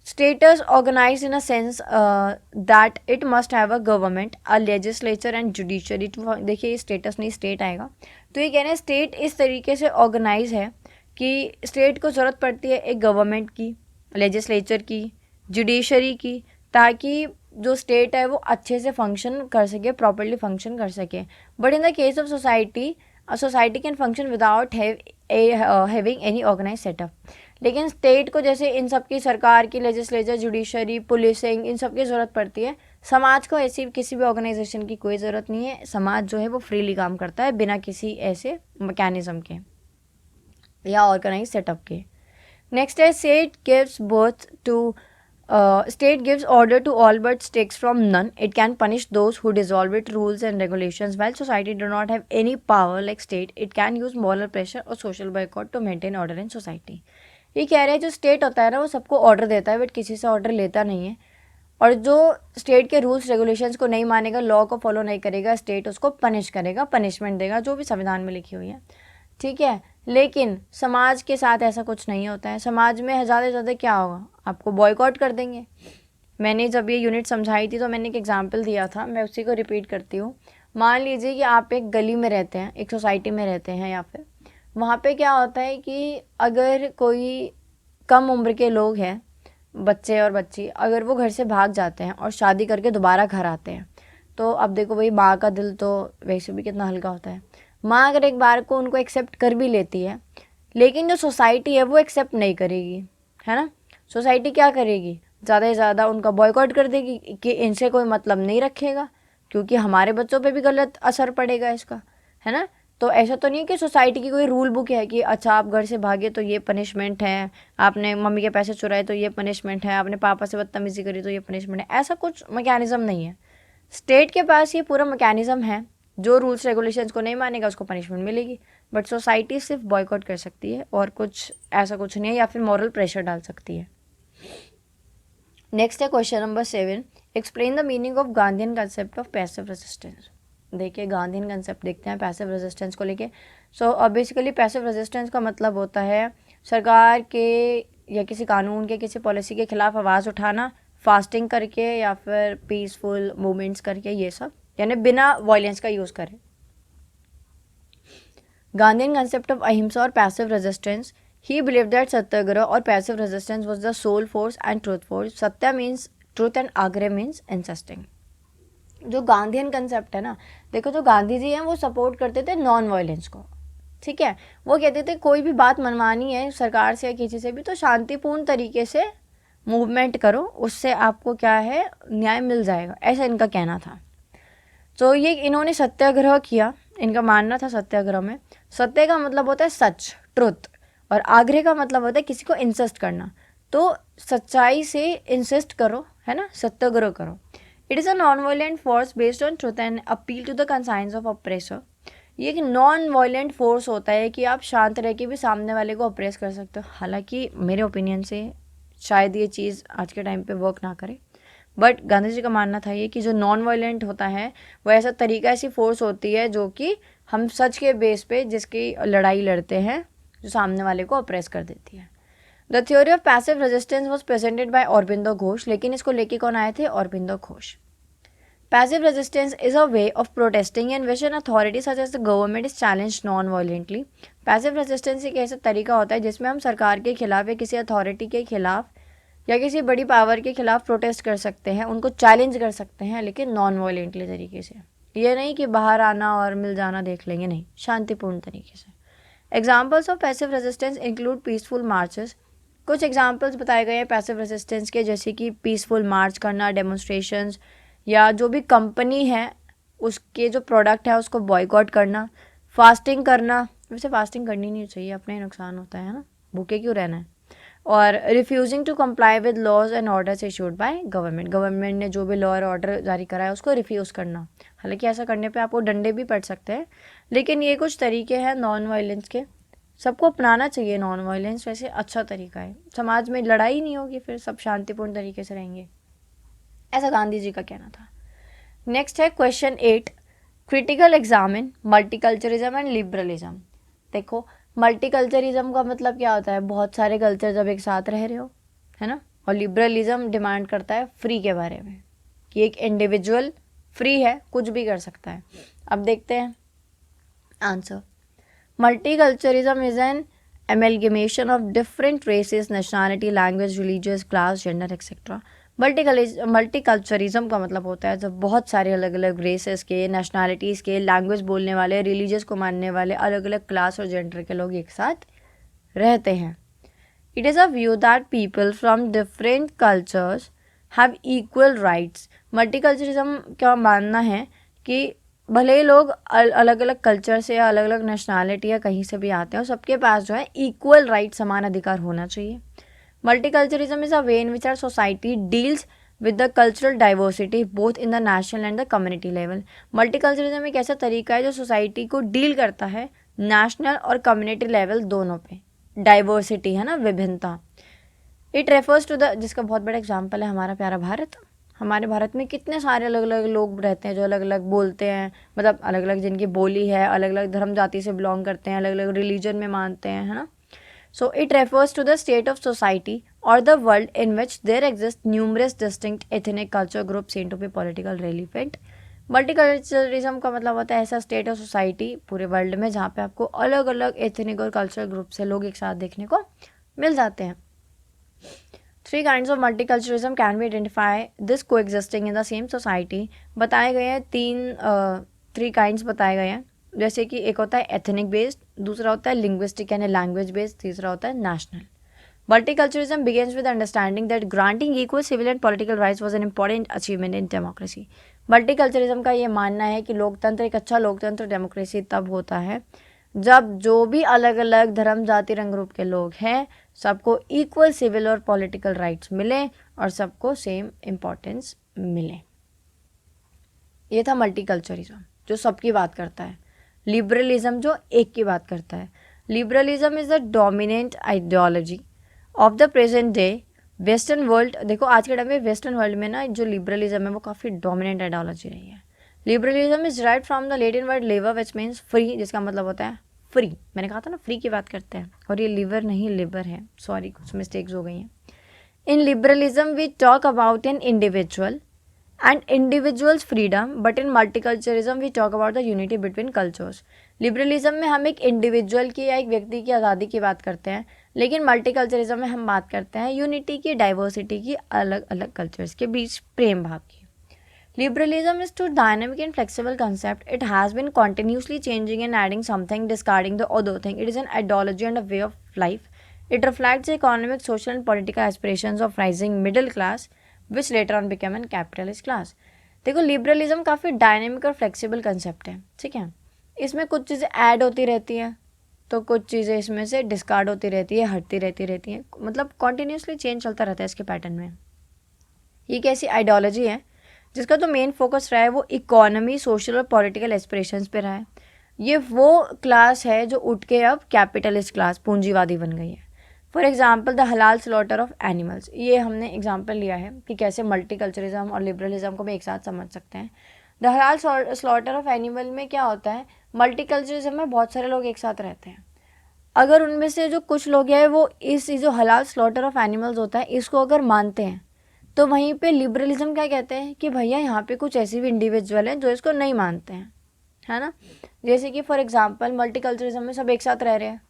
states organise in a sense that it must have a government, a legislature and judiciary. देखिए ये स्टेटस नहीं, स्टेट आएगा। तो ये कह रहे हैं स्टेट इस तरीके से ऑर्गेनाइज है कि स्टेट को ज़रूरत पड़ती है एक गवर्नमेंट की, लेजिस्लेचर की, जुडिशरी की, ताकि जो स्टेट है वो अच्छे से फंक्शन कर सके, प्रॉपरली फंक्शन कर सके। But in the case of society, society can function without having any organize setup. लेकिन स्टेट को जैसे इन सब की, सरकार की, लेजिस्लेचर, जुडिशरी, पुलिसिंग, इन सब की ज़रूरत पड़ती है, समाज को ऐसी किसी भी ऑर्गेनाइजेशन की कोई ज़रूरत नहीं है। समाज जो है वो फ्रीली काम करता है बिना किसी ऐसे मैकेनिज्म के या ऑर्गेनाइज सेटअप के। नेक्स्ट है state gives birth to state gives order to all but takes from none. It can punish those who dissolve its rules and regulations. While society do not have any power like state, it can use moral pressure or social boycott to maintain order in society. ये कह रहे हैं जो state होता है ना वो सबको ऑर्डर देता है, बट किसी से ऑर्डर लेता नहीं है। और जो स्टेट के रूल्स रेगुलेशंस को नहीं मानेगा, लॉ को फॉलो नहीं करेगा, स्टेट उसको पनिश करेगा, पनिशमेंट देगा, जो भी संविधान में लिखी हुई है। ठीक है, लेकिन समाज के साथ ऐसा कुछ नहीं होता है। समाज में ज़्यादा से ज़्यादा क्या होगा? आपको बॉयकॉट कर देंगे। मैंने जब ये यूनिट समझाई थी तो मैंने एक एग्जांपल दिया था, मैं उसी को रिपीट करती हूँ। मान लीजिए कि आप एक गली में रहते हैं, एक सोसाइटी में रहते हैं, या फिर वहाँ पे क्या होता है कि अगर कोई कम उम्र के लोग हैं, बच्चे और बच्ची, अगर वो घर से भाग जाते हैं और शादी करके दोबारा घर आते हैं, तो अब देखो भाई, माँ का दिल तो वैसे भी कितना हल्का होता है। माँ अगर एक बार को उनको एक्सेप्ट कर भी लेती है, लेकिन जो सोसाइटी है वो एक्सेप्ट नहीं करेगी, है ना। सोसाइटी क्या करेगी? ज़्यादा से ज़्यादा उनका बॉयकॉट कर देगी कि इनसे कोई मतलब नहीं रखेगा, क्योंकि हमारे बच्चों पे भी गलत असर पड़ेगा इसका, है ना। तो ऐसा तो नहीं है कि सोसाइटी की कोई रूल बुक है कि अच्छा आप घर से भागे तो ये पनिशमेंट है, आपने मम्मी के पैसे चुराए तो ये पनिशमेंट है, आपने पापा से बदतमीजी करी तो ये पनिशमेंट है। ऐसा कुछ मैकेनिज़्म नहीं है। स्टेट के पास ये पूरा मैकेनिज़्म है, जो रूल्स रेगुलेशंस को नहीं मानेगा उसको पनिशमेंट मिलेगी। बट सोसाइटी सिर्फ बॉयकॉट कर सकती है, और कुछ ऐसा कुछ नहीं है, या फिर मॉरल प्रेशर डाल सकती है। नेक्स्ट है question number 7, explain the meaning of Gandhian concept of passive resistance. देखिए गांधीयन कंसेप्ट देखते हैं पैसिव रेजिस्टेंस को लेके। सो बेसिकली पैसिव रेजिस्टेंस का मतलब होता है सरकार के या किसी कानून के, किसी पॉलिसी के खिलाफ आवाज़ उठाना, फास्टिंग करके या फिर पीसफुल मूवमेंट्स करके, ये सब, यानी बिना वायलेंस का यूज़ करें। गांधीयन कंसेप्ट ऑफ अहिंसा और passive resistance, he believe that satyagraha और passive resistance was the soul force and truth force. Satya means truth and agraha means insisting. जो गांधीयन कंसेप्ट है ना, देखो जो गांधी जी हैं वो सपोर्ट करते थे नॉन वायलेंस को। ठीक है, वो कहते थे कोई भी बात मनवानी है सरकार से या किसी से भी तो शांतिपूर्ण तरीके से मूवमेंट करो, उससे आपको क्या है, न्याय मिल जाएगा, ऐसा इनका कहना था। तो ये इन्होंने सत्याग्रह किया इनका मानना था सत्याग्रह में, सत्य का मतलब होता है सच, ट्रुथ, और आग्रह का मतलब होता है किसी को इंसिस्ट करना। तो सच्चाई से इंसिस्ट करो, है ना, सत्याग्रह करो। It is a non violent force based on truth and appeal to the conscience of oppressor. ये एक नॉन वायलेंट फोर्स होता है कि आप शांत रह के भी सामने वाले को अप्रेस कर सकते हो। हालांकि मेरे ओपिनियन से शायद ये चीज़ आज के टाइम पे वर्क ना करे, बट गांधी जी का मानना था ये कि जो नॉन वायलेंट होता है वो ऐसा तरीका, ऐसी फोर्स होती है जो कि हम सच के बेस पे जिसकी लड़ाई लड़ते हैं, जो सामने वाले को अप्रेस कर देती है। The theory of passive resistance was presented by Aurobindo Ghosh, लेकिन इसको लेके कौन आए थे? Aurobindo Ghosh. Passive resistance is a way of protesting in which an authority such as the government is challenged non-violently. Passive resistance एक ऐसा तरीका होता है जिसमें हम सरकार के खिलाफ या किसी अथॉरिटी के खिलाफ या किसी बड़ी पावर के खिलाफ प्रोटेस्ट कर सकते हैं, उनको चैलेंज कर सकते हैं, लेकिन नॉन वायलेंटली तरीके से। ये नहीं कि बाहर आना और मिल जाना देख लेंगे, नहीं, शांतिपूर्ण तरीके से। Examples of passive resistance include peaceful marches. कुछ एग्जाम्पल्स बताए गए हैं पैसिव रेजिस्टेंस के, जैसे कि पीसफुल मार्च करना, डेमोन्स्ट्रेशंस, या जो भी कंपनी है उसके जो प्रोडक्ट है उसको बॉयकॉट करना, फास्टिंग करना, वैसे फास्टिंग करनी नहीं चाहिए, अपना ही नुकसान होता है ना, भूखे क्यों रहना है, और refusing to comply with laws and orders issued by government. Government ने जो भी लॉ और ऑर्डर जारी करा है उसको रिफ्यूज़ करना। हालांकि ऐसा करने पे आपको डंडे भी पड़ सकते हैं, लेकिन ये कुछ तरीके हैं नॉन वायलेंस के, सबको अपनाना चाहिए नॉन वायलेंस, वैसे अच्छा तरीका है, समाज में लड़ाई नहीं होगी, फिर सब शांतिपूर्ण तरीके से रहेंगे, ऐसा गांधी जी का कहना था। नेक्स्ट है question 8, critical examine multiculturalism and liberalism. देखो, मल्टीकल्चरिज्म का मतलब क्या होता है? बहुत सारे कल्चर जब एक साथ रह रहे हो, है ना। और लिबरलिज्म डिमांड करता है फ्री के बारे में, कि एक इंडिविजुअल फ्री है, कुछ भी कर सकता है। अब देखते हैं answer. Multiculturalism is an amalgamation of different races, nationality, language, religious, class, gender, etc. Multiculturalism का मतलब होता है जब बहुत सारे अलग अलग रेसेस के, नेशनैलिटीज़ के, लैंग्वेज बोलने वाले, रिलीजियस को मानने वाले, अलग अलग क्लास और जेंडर के लोग एक साथ रहते हैं। It is a view that people from different cultures have equal rights. Multiculturalism का मानना है कि भले ही लोग अलग अलग कल्चर से या अलग अलग नेशनैलिटी या कहीं से भी आते हैं, और सबके पास जो है इक्वल राइट, समान अधिकार होना चाहिए। Multiculturalism is a way in which our society deals with the cultural diversity both in the national and the community level. Multiculturalism एक ऐसा तरीका है जो सोसाइटी को डील करता है नेशनल और कम्युनिटी लेवल दोनों पे, डाइवर्सिटी है ना, विभिन्नता। इट रेफर्स टू द, जिसका बहुत बड़ा एग्जाम्पल है हमारा प्यारा भारत। हमारे भारत में कितने सारे अलग अलग लोग रहते हैं जो अलग अलग बोलते हैं, मतलब अलग अलग जिनकी बोली है, अलग अलग धर्म जाति से बिलोंग करते हैं, अलग अलग रिलीजन में मानते हैं, है ना। So it refers to the state of society और the world in which there exist numerous distinct ethnic culture group seen to be political relevant. Multiculturalism का मतलब होता है ऐसा स्टेट ऑफ सोसाइटी पूरे वर्ल्ड में जहाँ पे आपको अलग अलग एथनिक और कल्चरल ग्रुप से लोग एक साथ देखने को मिल जाते हैं। 3 kinds of multiculturalism can be identified this coexisting in the same society। बताए गए हैं 3 kinds बताए गए हैं, जैसे कि एक होता है एथनिक बेस्ड, दूसरा होता है लिंग्विस्टिक यानी लैंग्वेज बेस्ड, तीसरा होता है national. Multiculturalism begins with understanding that granting equal civil and political rights was an important achievement in democracy। Multiculturalism का ये मानना है कि लोकतंत्र, एक अच्छा लोकतंत्र, डेमोक्रेसी तब होता है जब जो भी अलग अलग धर्म, जाति, रंग, रूप के लोग हैं सबको इक्वल सिविल और पॉलिटिकल राइट्स मिले और सबको सेम इम्पोर्टेंस मिले। ये था मल्टीकल्चरिज्म जो सबकी बात करता है। लिबरलिज्म जो एक की बात करता है। Liberalism is the dominant ideology of the present day western world. देखो आज के टाइम में वेस्टर्न वर्ल्ड में ना जो लिबरलिज्म है वो काफ़ी डोमिनेंट आइडियोलॉजी रही है। Liberalism is right from the Latin word liver which means free, जिसका मतलब होता है फ्री। मैंने कहा था ना फ्री की बात करते हैं, और ये लिवर नहीं लिबर है, सॉरी कुछ मिस्टेक्स हो गई हैं। In liberalism we talk about an individual and individuals freedom, but in multiculturalism we talk about the unity between cultures। Liberalism में हम एक इंडिविजुअल की या एक व्यक्ति की आज़ादी की बात करते हैं, लेकिन मल्टीकल्चरिज्म में हम बात करते हैं यूनिटी की, डाइवर्सिटी की, अलग अलग कल्चर्स के बीच प्रेम भाव की। Liberalism is too dynamic and flexible concept. It has been continuously changing and adding something, discarding the other thing. It is an ideology and a way of life. It reflects the economic, social and political aspirations of rising middle class, which later on became an capitalist class। देखो liberalism काफ़ी dynamic और flexible concept है, ठीक है। इसमें कुछ चीज़ें add होती रहती हैं तो कुछ चीज़ें इसमें से डिस्कार्ड होती रहती है, हटती रहती हैं, मतलब कॉन्टीन्यूसली चेंज चलता रहता है इसके पैटर्न में। ये एक ऐसी आइडियोलॉजी है जिसका तो मेन फोकस रहा है वो इकोनॉमी, सोशल और पॉलिटिकल एस्पिरेशंस पे रहा है। ये वो क्लास है जो उठ के अब कैपिटलिस्ट क्लास, पूंजीवादी बन गई है। फॉर एग्जाम्पल द हलाल स्लॉटर ऑफ एनिमल्स, ये हमने एग्जाम्पल लिया है कि कैसे मल्टीकल्चरिज्म और लिबरलिज्म को भी एक साथ समझ सकते हैं। द हलाल स्लॉटर ऑफ एनिमल में क्या होता है, मल्टीकल्चरिज्म में बहुत सारे लोग एक साथ रहते हैं। अगर उनमें से जो कुछ लोग हैं वो इस जो हलाल स्लॉटर ऑफ एनिमल्स होता है इसको अगर मानते हैं, तो वहीं पे लिबरलिज्म क्या कहते हैं कि भैया यहाँ पे कुछ ऐसे भी इंडिविजुअल हैं जो इसको नहीं मानते हैं, है ना। जैसे कि फॉर एग्जांपल मल्टीकल्चरिज्म में सब एक साथ रह रहे हैं,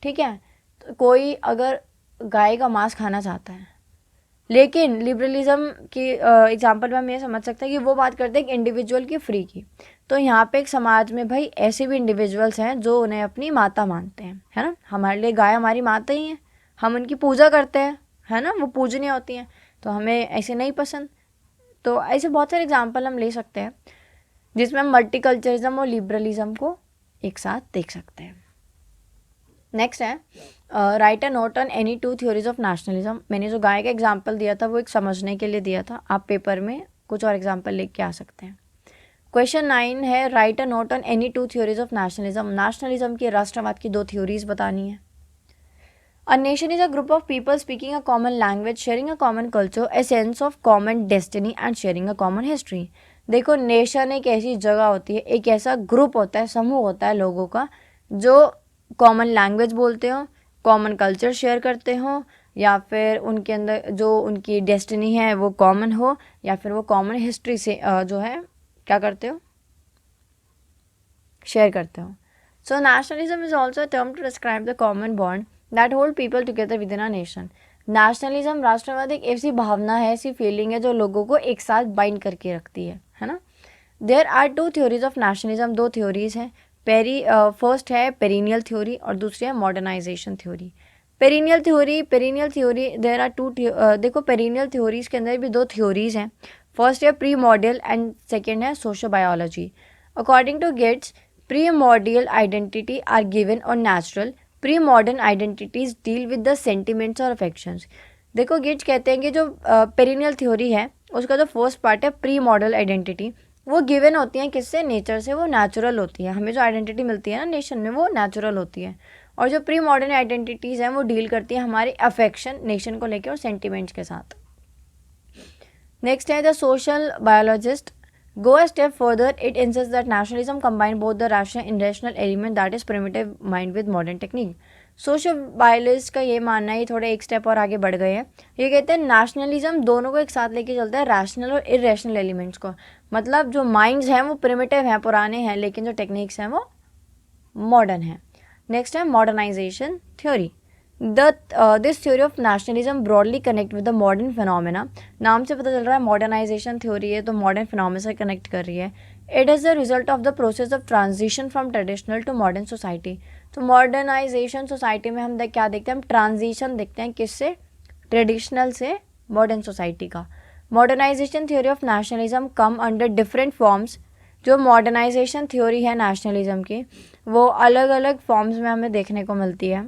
ठीक है, तो कोई अगर गाय का मांस खाना चाहता है, लेकिन लिबरलिज्म की एग्जांपल में हम ये समझ सकते हैं कि वो बात करते हैं एक इंडिविजुअल की फ्री की। तो यहाँ पे एक समाज में भाई ऐसे भी इंडिविजुअल्स हैं जो उन्हें अपनी माता मानते हैं, है ना। हमारे लिए गाय हमारी माता ही है, हम उनकी पूजा करते हैं, है ना, वो पूजनीय होती हैं, तो हमें ऐसे नहीं पसंद। तो ऐसे बहुत सारे एग्जाम्पल हम ले सकते हैं जिसमें हम मल्टीकल्चरिज्म और लिबरलिज्म को एक साथ देख सकते हैं। नेक्स्ट है right a note on any two theories of nationalism. मैंने जो गाय का एग्जाम्पल दिया था वो एक समझने के लिए दिया था, आप पेपर में कुछ और एग्जाम्पल लेके के आ सकते हैं। क्वेश्चन 9 है right a note on any two theories of nationalism. Nationalism की, राष्ट्रवाद की 2 थ्योरीज बतानी है। A nation is a group of people speaking a common language, sharing a common culture, a sense of common destiny and sharing a common history. देखो, nation एक ऐसी जगह होती है, एक ऐसा ग्रुप होता है, समूह होता है लोगों का जो कॉमन लैंग्वेज बोलते हो, कॉमन कल्चर शेयर करते हो, या फिर उनके अंदर जो उनकी डेस्टिनी है वो कॉमन हो, या फिर वो कॉमन हिस्ट्री से जो है क्या करते हो, शेयर करते हो। So nationalism is also a term to describe the common bond that hold people together within a nation. Nationalism, राष्ट्रवाद, एक ऐसी भावना है, ऐसी फीलिंग है जो लोगों को एक साथ बाइंड करके रखती है ना। There are 2 theories of nationalism, 2 theories हैं। फर्स्ट है पेरिनियल थ्योरी और दूसरी है modernization theory. Perennial theory there are 2, देखो पेरिनियल थ्योरीज के अंदर भी 2 थ्योरीज हैं। फर्स्ट है प्री मॉडल एंड सेकेंड है sociobiology. According to Geertz, pre-modal identity are given or natural, pre-modern identities deal with the sentiments और affections। देखो, gets कहते हैं कि जो पेरिनियल थ्योरी है उसका जो फर्स्ट पार्ट है प्री मॉडल आइडेंटिटी, वो गिवन होती है किससे, नेचर से, वो नेचुरल होती है। हमें जो आइडेंटिटी मिलती है ना नेशन में वो नेचुरल होती है। और जो प्री मॉडर्न आइडेंटिटीज़ हैं वो डील करती है हमारे अफेक्शन, नेशन को लेकर और सेंटिमेंट्स के साथ। नेक्स्ट है the social biologist go a step further. It insists that nationalism combine both the rational and irrational element, that is primitive mind with modern technique. Social biologist का ये मानना है, ये थोड़े एक स्टेप और आगे बढ़ गए हैं। ये कहते हैं नेशनलिज्म दोनों को एक साथ लेके चलता है, रैशनल और इरेशनल एलिमेंट्स को। मतलब जो माइंड्स हैं वो प्रिमिटिव हैं, पुराने हैं, लेकिन जो टेक्निक्स हैं वो मॉडर्न हैं। नेक्स्ट है modernization theory. This theory of nationalism broadly connect with the modern phenomena. नाम से पता चल रहा है मॉडर्नाइजेशन थ्योरी है तो मॉडर्न फिनोमेना से कनेक्ट कर रही है। It is the result of the process of transition from traditional to modern society. तो मॉडर्नाइजेशन सोसाइटी में हम क्या देखते हैं, हम ट्रांजिशन देखते हैं, किससे, ट्रेडिशनल से मॉडर्न सोसाइटी का। Modernization theory of nationalism come under different forms. जो मॉडर्नाइजेशन थ्योरी है नेशनलिज्म की वो अलग अलग फॉर्म्स में हमें देखने को मिलती है।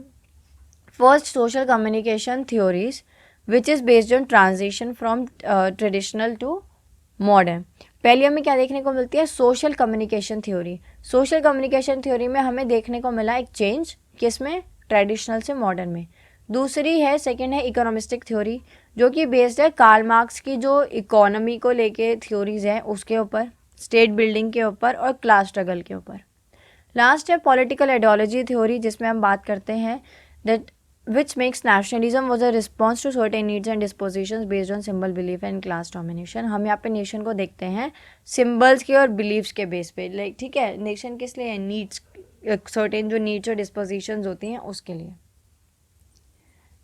First, social communication theories which is based on transition from traditional to modern. पहले हमें क्या देखने को मिलती है, social communication theory. Social communication theory में हमें देखने को मिला एक चेंज, किसमें, ट्रेडिशनल से मॉडर्न में। दूसरी है, सेकंड है इकोनॉमिस्टिक थ्योरी, जो कि बेस्ड है कार्ल मार्क्स की जो इकोनॉमी को लेके थ्योरीज है उसके ऊपर, स्टेट बिल्डिंग के ऊपर और क्लास स्ट्रगल के ऊपर। लास्ट है पॉलिटिकल आइडियोलॉजी थ्योरी, जिसमें हम बात करते हैं that which makes nationalism was a response to certain needs and dispositions based on symbol belief and class domination। हम यहाँ पे नेशन को देखते हैं सिम्बल्स के और बिलीव्स के बेस पे, लाइक ठीक है, नेशन किस लिए है, नीड्स, सर्टेन जो नीड्स और डिस्पोजिशंस होती हैं उसके लिए।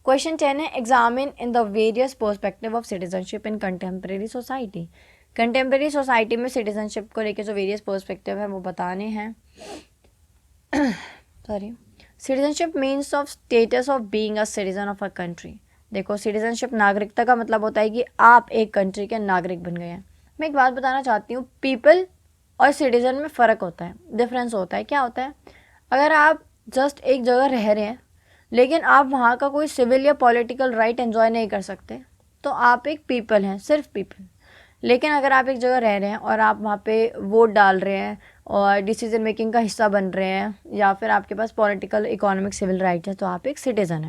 क्वेश्चन 10 है examine in the various perspective of citizenship in contemporary society. Contemporary society में सिटीजनशिप को लेकर जो वेरियस पर्सपेक्टिव है वो बताने हैं। Sorry, citizenship means of status of being a citizen of a country. देखो, सिटीजनशिप नागरिकता का मतलब होता है कि आप एक कंट्री के नागरिक बन गए हैं। मैं एक बात बताना चाहती हूँ, पीपल और सिटीज़न में फ़र्क होता है, डिफरेंस होता है। क्या होता है, अगर आप जस्ट एक जगह रह रहे हैं लेकिन आप वहाँ का कोई सिविल या पॉलिटिकल राइट एंजॉय नहीं कर सकते, तो आप एक पीपल हैं, सिर्फ पीपल। लेकिन अगर आप एक जगह रह रहे हैं और आप वहाँ पे वोट डाल रहे हैं और डिसीजन मेकिंग का हिस्सा बन रहे हैं, या फिर आपके पास पॉलिटिकल, इकोनॉमिक, सिविल राइट है, तो आप एक सिटीज़न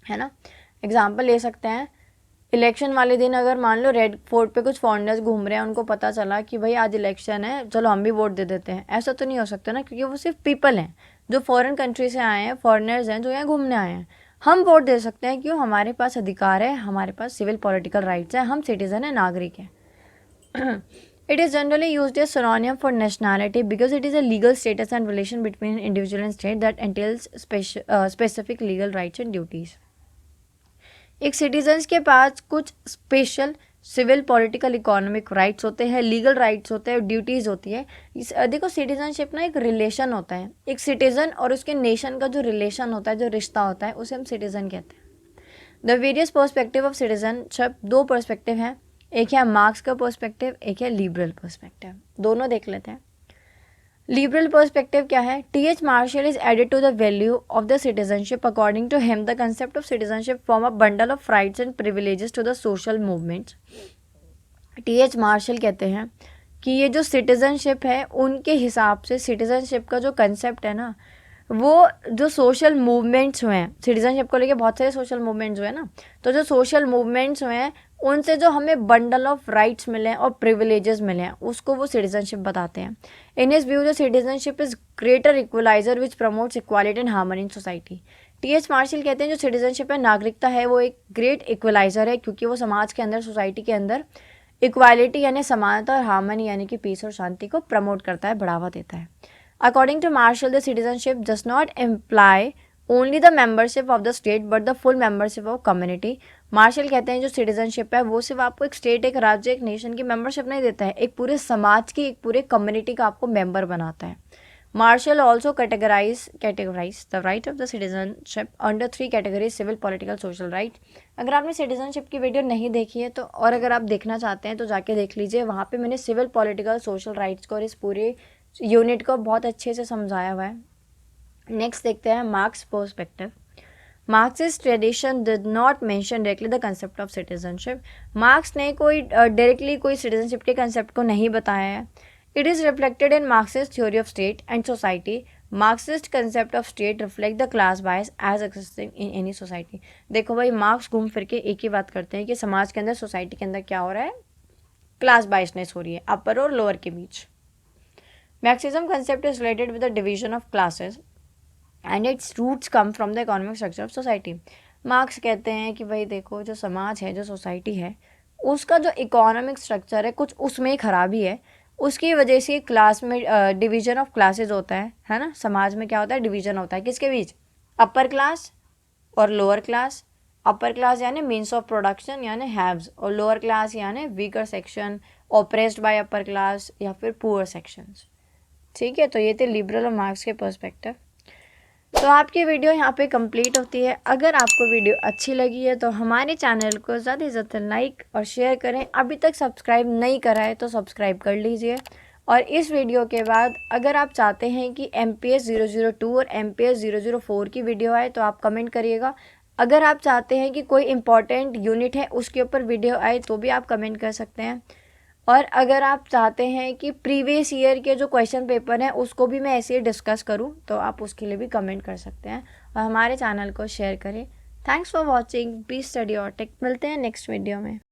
है ना। एग्जाम्पल ले सकते हैं, इलेक्शन वाले दिन अगर मान लो रेड फोर्ट पे कुछ फॉरेनर्स घूम रहे हैं, उनको पता चला कि भाई आज इलेक्शन है, चलो हम भी वोट दे देते हैं, ऐसा तो नहीं हो सकता ना, क्योंकि वो सिर्फ पीपल हैं जो फॉरेन कंट्री से आए हैं, फॉरेनर्स हैं जो यहाँ घूमने आए हैं। हम वोट दे सकते हैं, क्यों, हमारे पास अधिकार है, हमारे पास सिविल पॉलिटिकल राइट्स हैं, हम सिटीज़न हैं, नागरिक हैं। It is generally used as synonym for nationality because it is a legal status and relation between an individual and state that entails specific legal rights and duties. एक citizens के पास कुछ special civil, political, economic rights होते हैं, legal rights होते हैं, duties होती है। देखो, सिटीजनशिप ना एक रिलेशन होता है, एक सिटीजन और उसके नेशन का जो रिलेशन होता है, जो रिश्ता होता है, उसे हम सिटीजन कहते हैं। The various perspective of citizenship, दो पर्सपेक्टिव हैं, एक है मार्क्स का पर्सपेक्टिव, एक है लिबरल पर्सपेक्टिव। दोनों देख लेते हैं। लिबरल पर्सपेक्टिव क्या है? T H. Marshall is added to the value of the citizenship. According to him the concept of citizenship form a bundle of rights and privileges to the social movements. T H. Marshall कहते हैं कि ये जो citizenship है, उनके हिसाब से citizenship का जो कंसेप्ट है ना, वो जो सोशल मूवमेंट्स हुए हैं, सिटीजनशिप को लेके बहुत सारे सोशल मूवमेंट्स हुए हैं ना, तो जो सोशल मूवमेंट्स हुए हैं उनसे जो हमें बंडल ऑफ राइट्स मिले हैं और प्रिविलेजेस मिले हैं, उसको वो सिटीजनशिप बताते हैं। In his view the citizenship is greater equalizer which promotes equality and harmony in society. T H. Marshall कहते हैं जो सिटीजनशिप है, नागरिकता है, वो एक ग्रेट इक्वलाइजर है, क्योंकि वो समाज के अंदर, सोसाइटी के अंदर इक्वालिटी यानी समानता और हार्मनी यानी कि पीस और शांति को प्रमोट करता है, बढ़ावा देता है। According to Marshall, the citizenship does not imply only the membership of the state but the full membership of community. Marshall कहते हैं जो सिटीजनशिप है वो सिर्फ आपको एक स्टेट, एक राज्य, एक नेशन की मेंबरशिप नहीं देता है, एक पूरे समाज की, एक पूरे कम्युनिटी का आपको मेंबर बनाता है। Marshall also categorize the right of the citizenship under 3 categories: civil, political, social right. अगर आपने सिटीजनशिप की वीडियो नहीं देखी है तो, और अगर आप देखना चाहते हैं तो जाके देख लीजिए, वहाँ पे मैंने सिविल, पॉलिटिकल, सोशल राइट्स को और इस पूरे यूनिट को बहुत अच्छे से समझाया हुआ है। नेक्स्ट देखते हैं marks perspective. Marxist tradition did not mention directly the concept of citizenship. Marks ने कोई डायरेक्टली कोई सिटीजनशिप के कंसेप्ट को नहीं बताया है। It is reflected in Marxist theory of state and society. Marxist concept of state reflect the class bias as existing in any society. देखो भाई, मार्क्स घूम फिर के एक ही बात करते हैं कि समाज के अंदर, सोसाइटी के अंदर क्या हो रहा है, क्लास बायसनेस हो रही है, अपर और लोअर के बीच। Marxism concept is related with the division of classes and its roots come from the economic structure of society. Marks कहते हैं कि भाई देखो, जो समाज है, जो सोसाइटी है, उसका जो इकोनॉमिक स्ट्रक्चर है, कुछ उसमें ही खराबी है, उसकी वजह से क्लास में डिवीजन ऑफ क्लासेस होता है ना। समाज में क्या होता है, डिवीजन होता है, किसके बीच, अपर क्लास और लोअर क्लास। अपर क्लास यानी मीन्स ऑफ प्रोडक्शन यानी हैव्स, और लोअर क्लास यानी weaker section, oppressed bye upper class या फिर पुअर सेक्शंस। ठीक है, तो ये थे लिबरल और मार्क्स के पर्सपेक्टिव। तो आपकी वीडियो यहाँ पे कंप्लीट होती है। अगर आपको वीडियो अच्छी लगी है तो हमारे चैनल को ज़्यादा से ज़्यादा लाइक और शेयर करें। अभी तक सब्सक्राइब नहीं करा है तो सब्सक्राइब कर लीजिए। और इस वीडियो के बाद अगर आप चाहते हैं कि MPS 002 और MPS 004 की वीडियो आए तो आप कमेंट करिएगा। अगर आप चाहते हैं कि कोई इम्पॉर्टेंट यूनिट है उसके ऊपर वीडियो आए तो भी आप कमेंट कर सकते हैं। और अगर आप चाहते हैं कि प्रीवियस ईयर के जो क्वेश्चन पेपर हैं उसको भी मैं ऐसे ही डिस्कस करूं तो आप उसके लिए भी कमेंट कर सकते हैं और हमारे चैनल को शेयर करें। Thanks for watching, B Studiotic. मिलते हैं नेक्स्ट वीडियो में।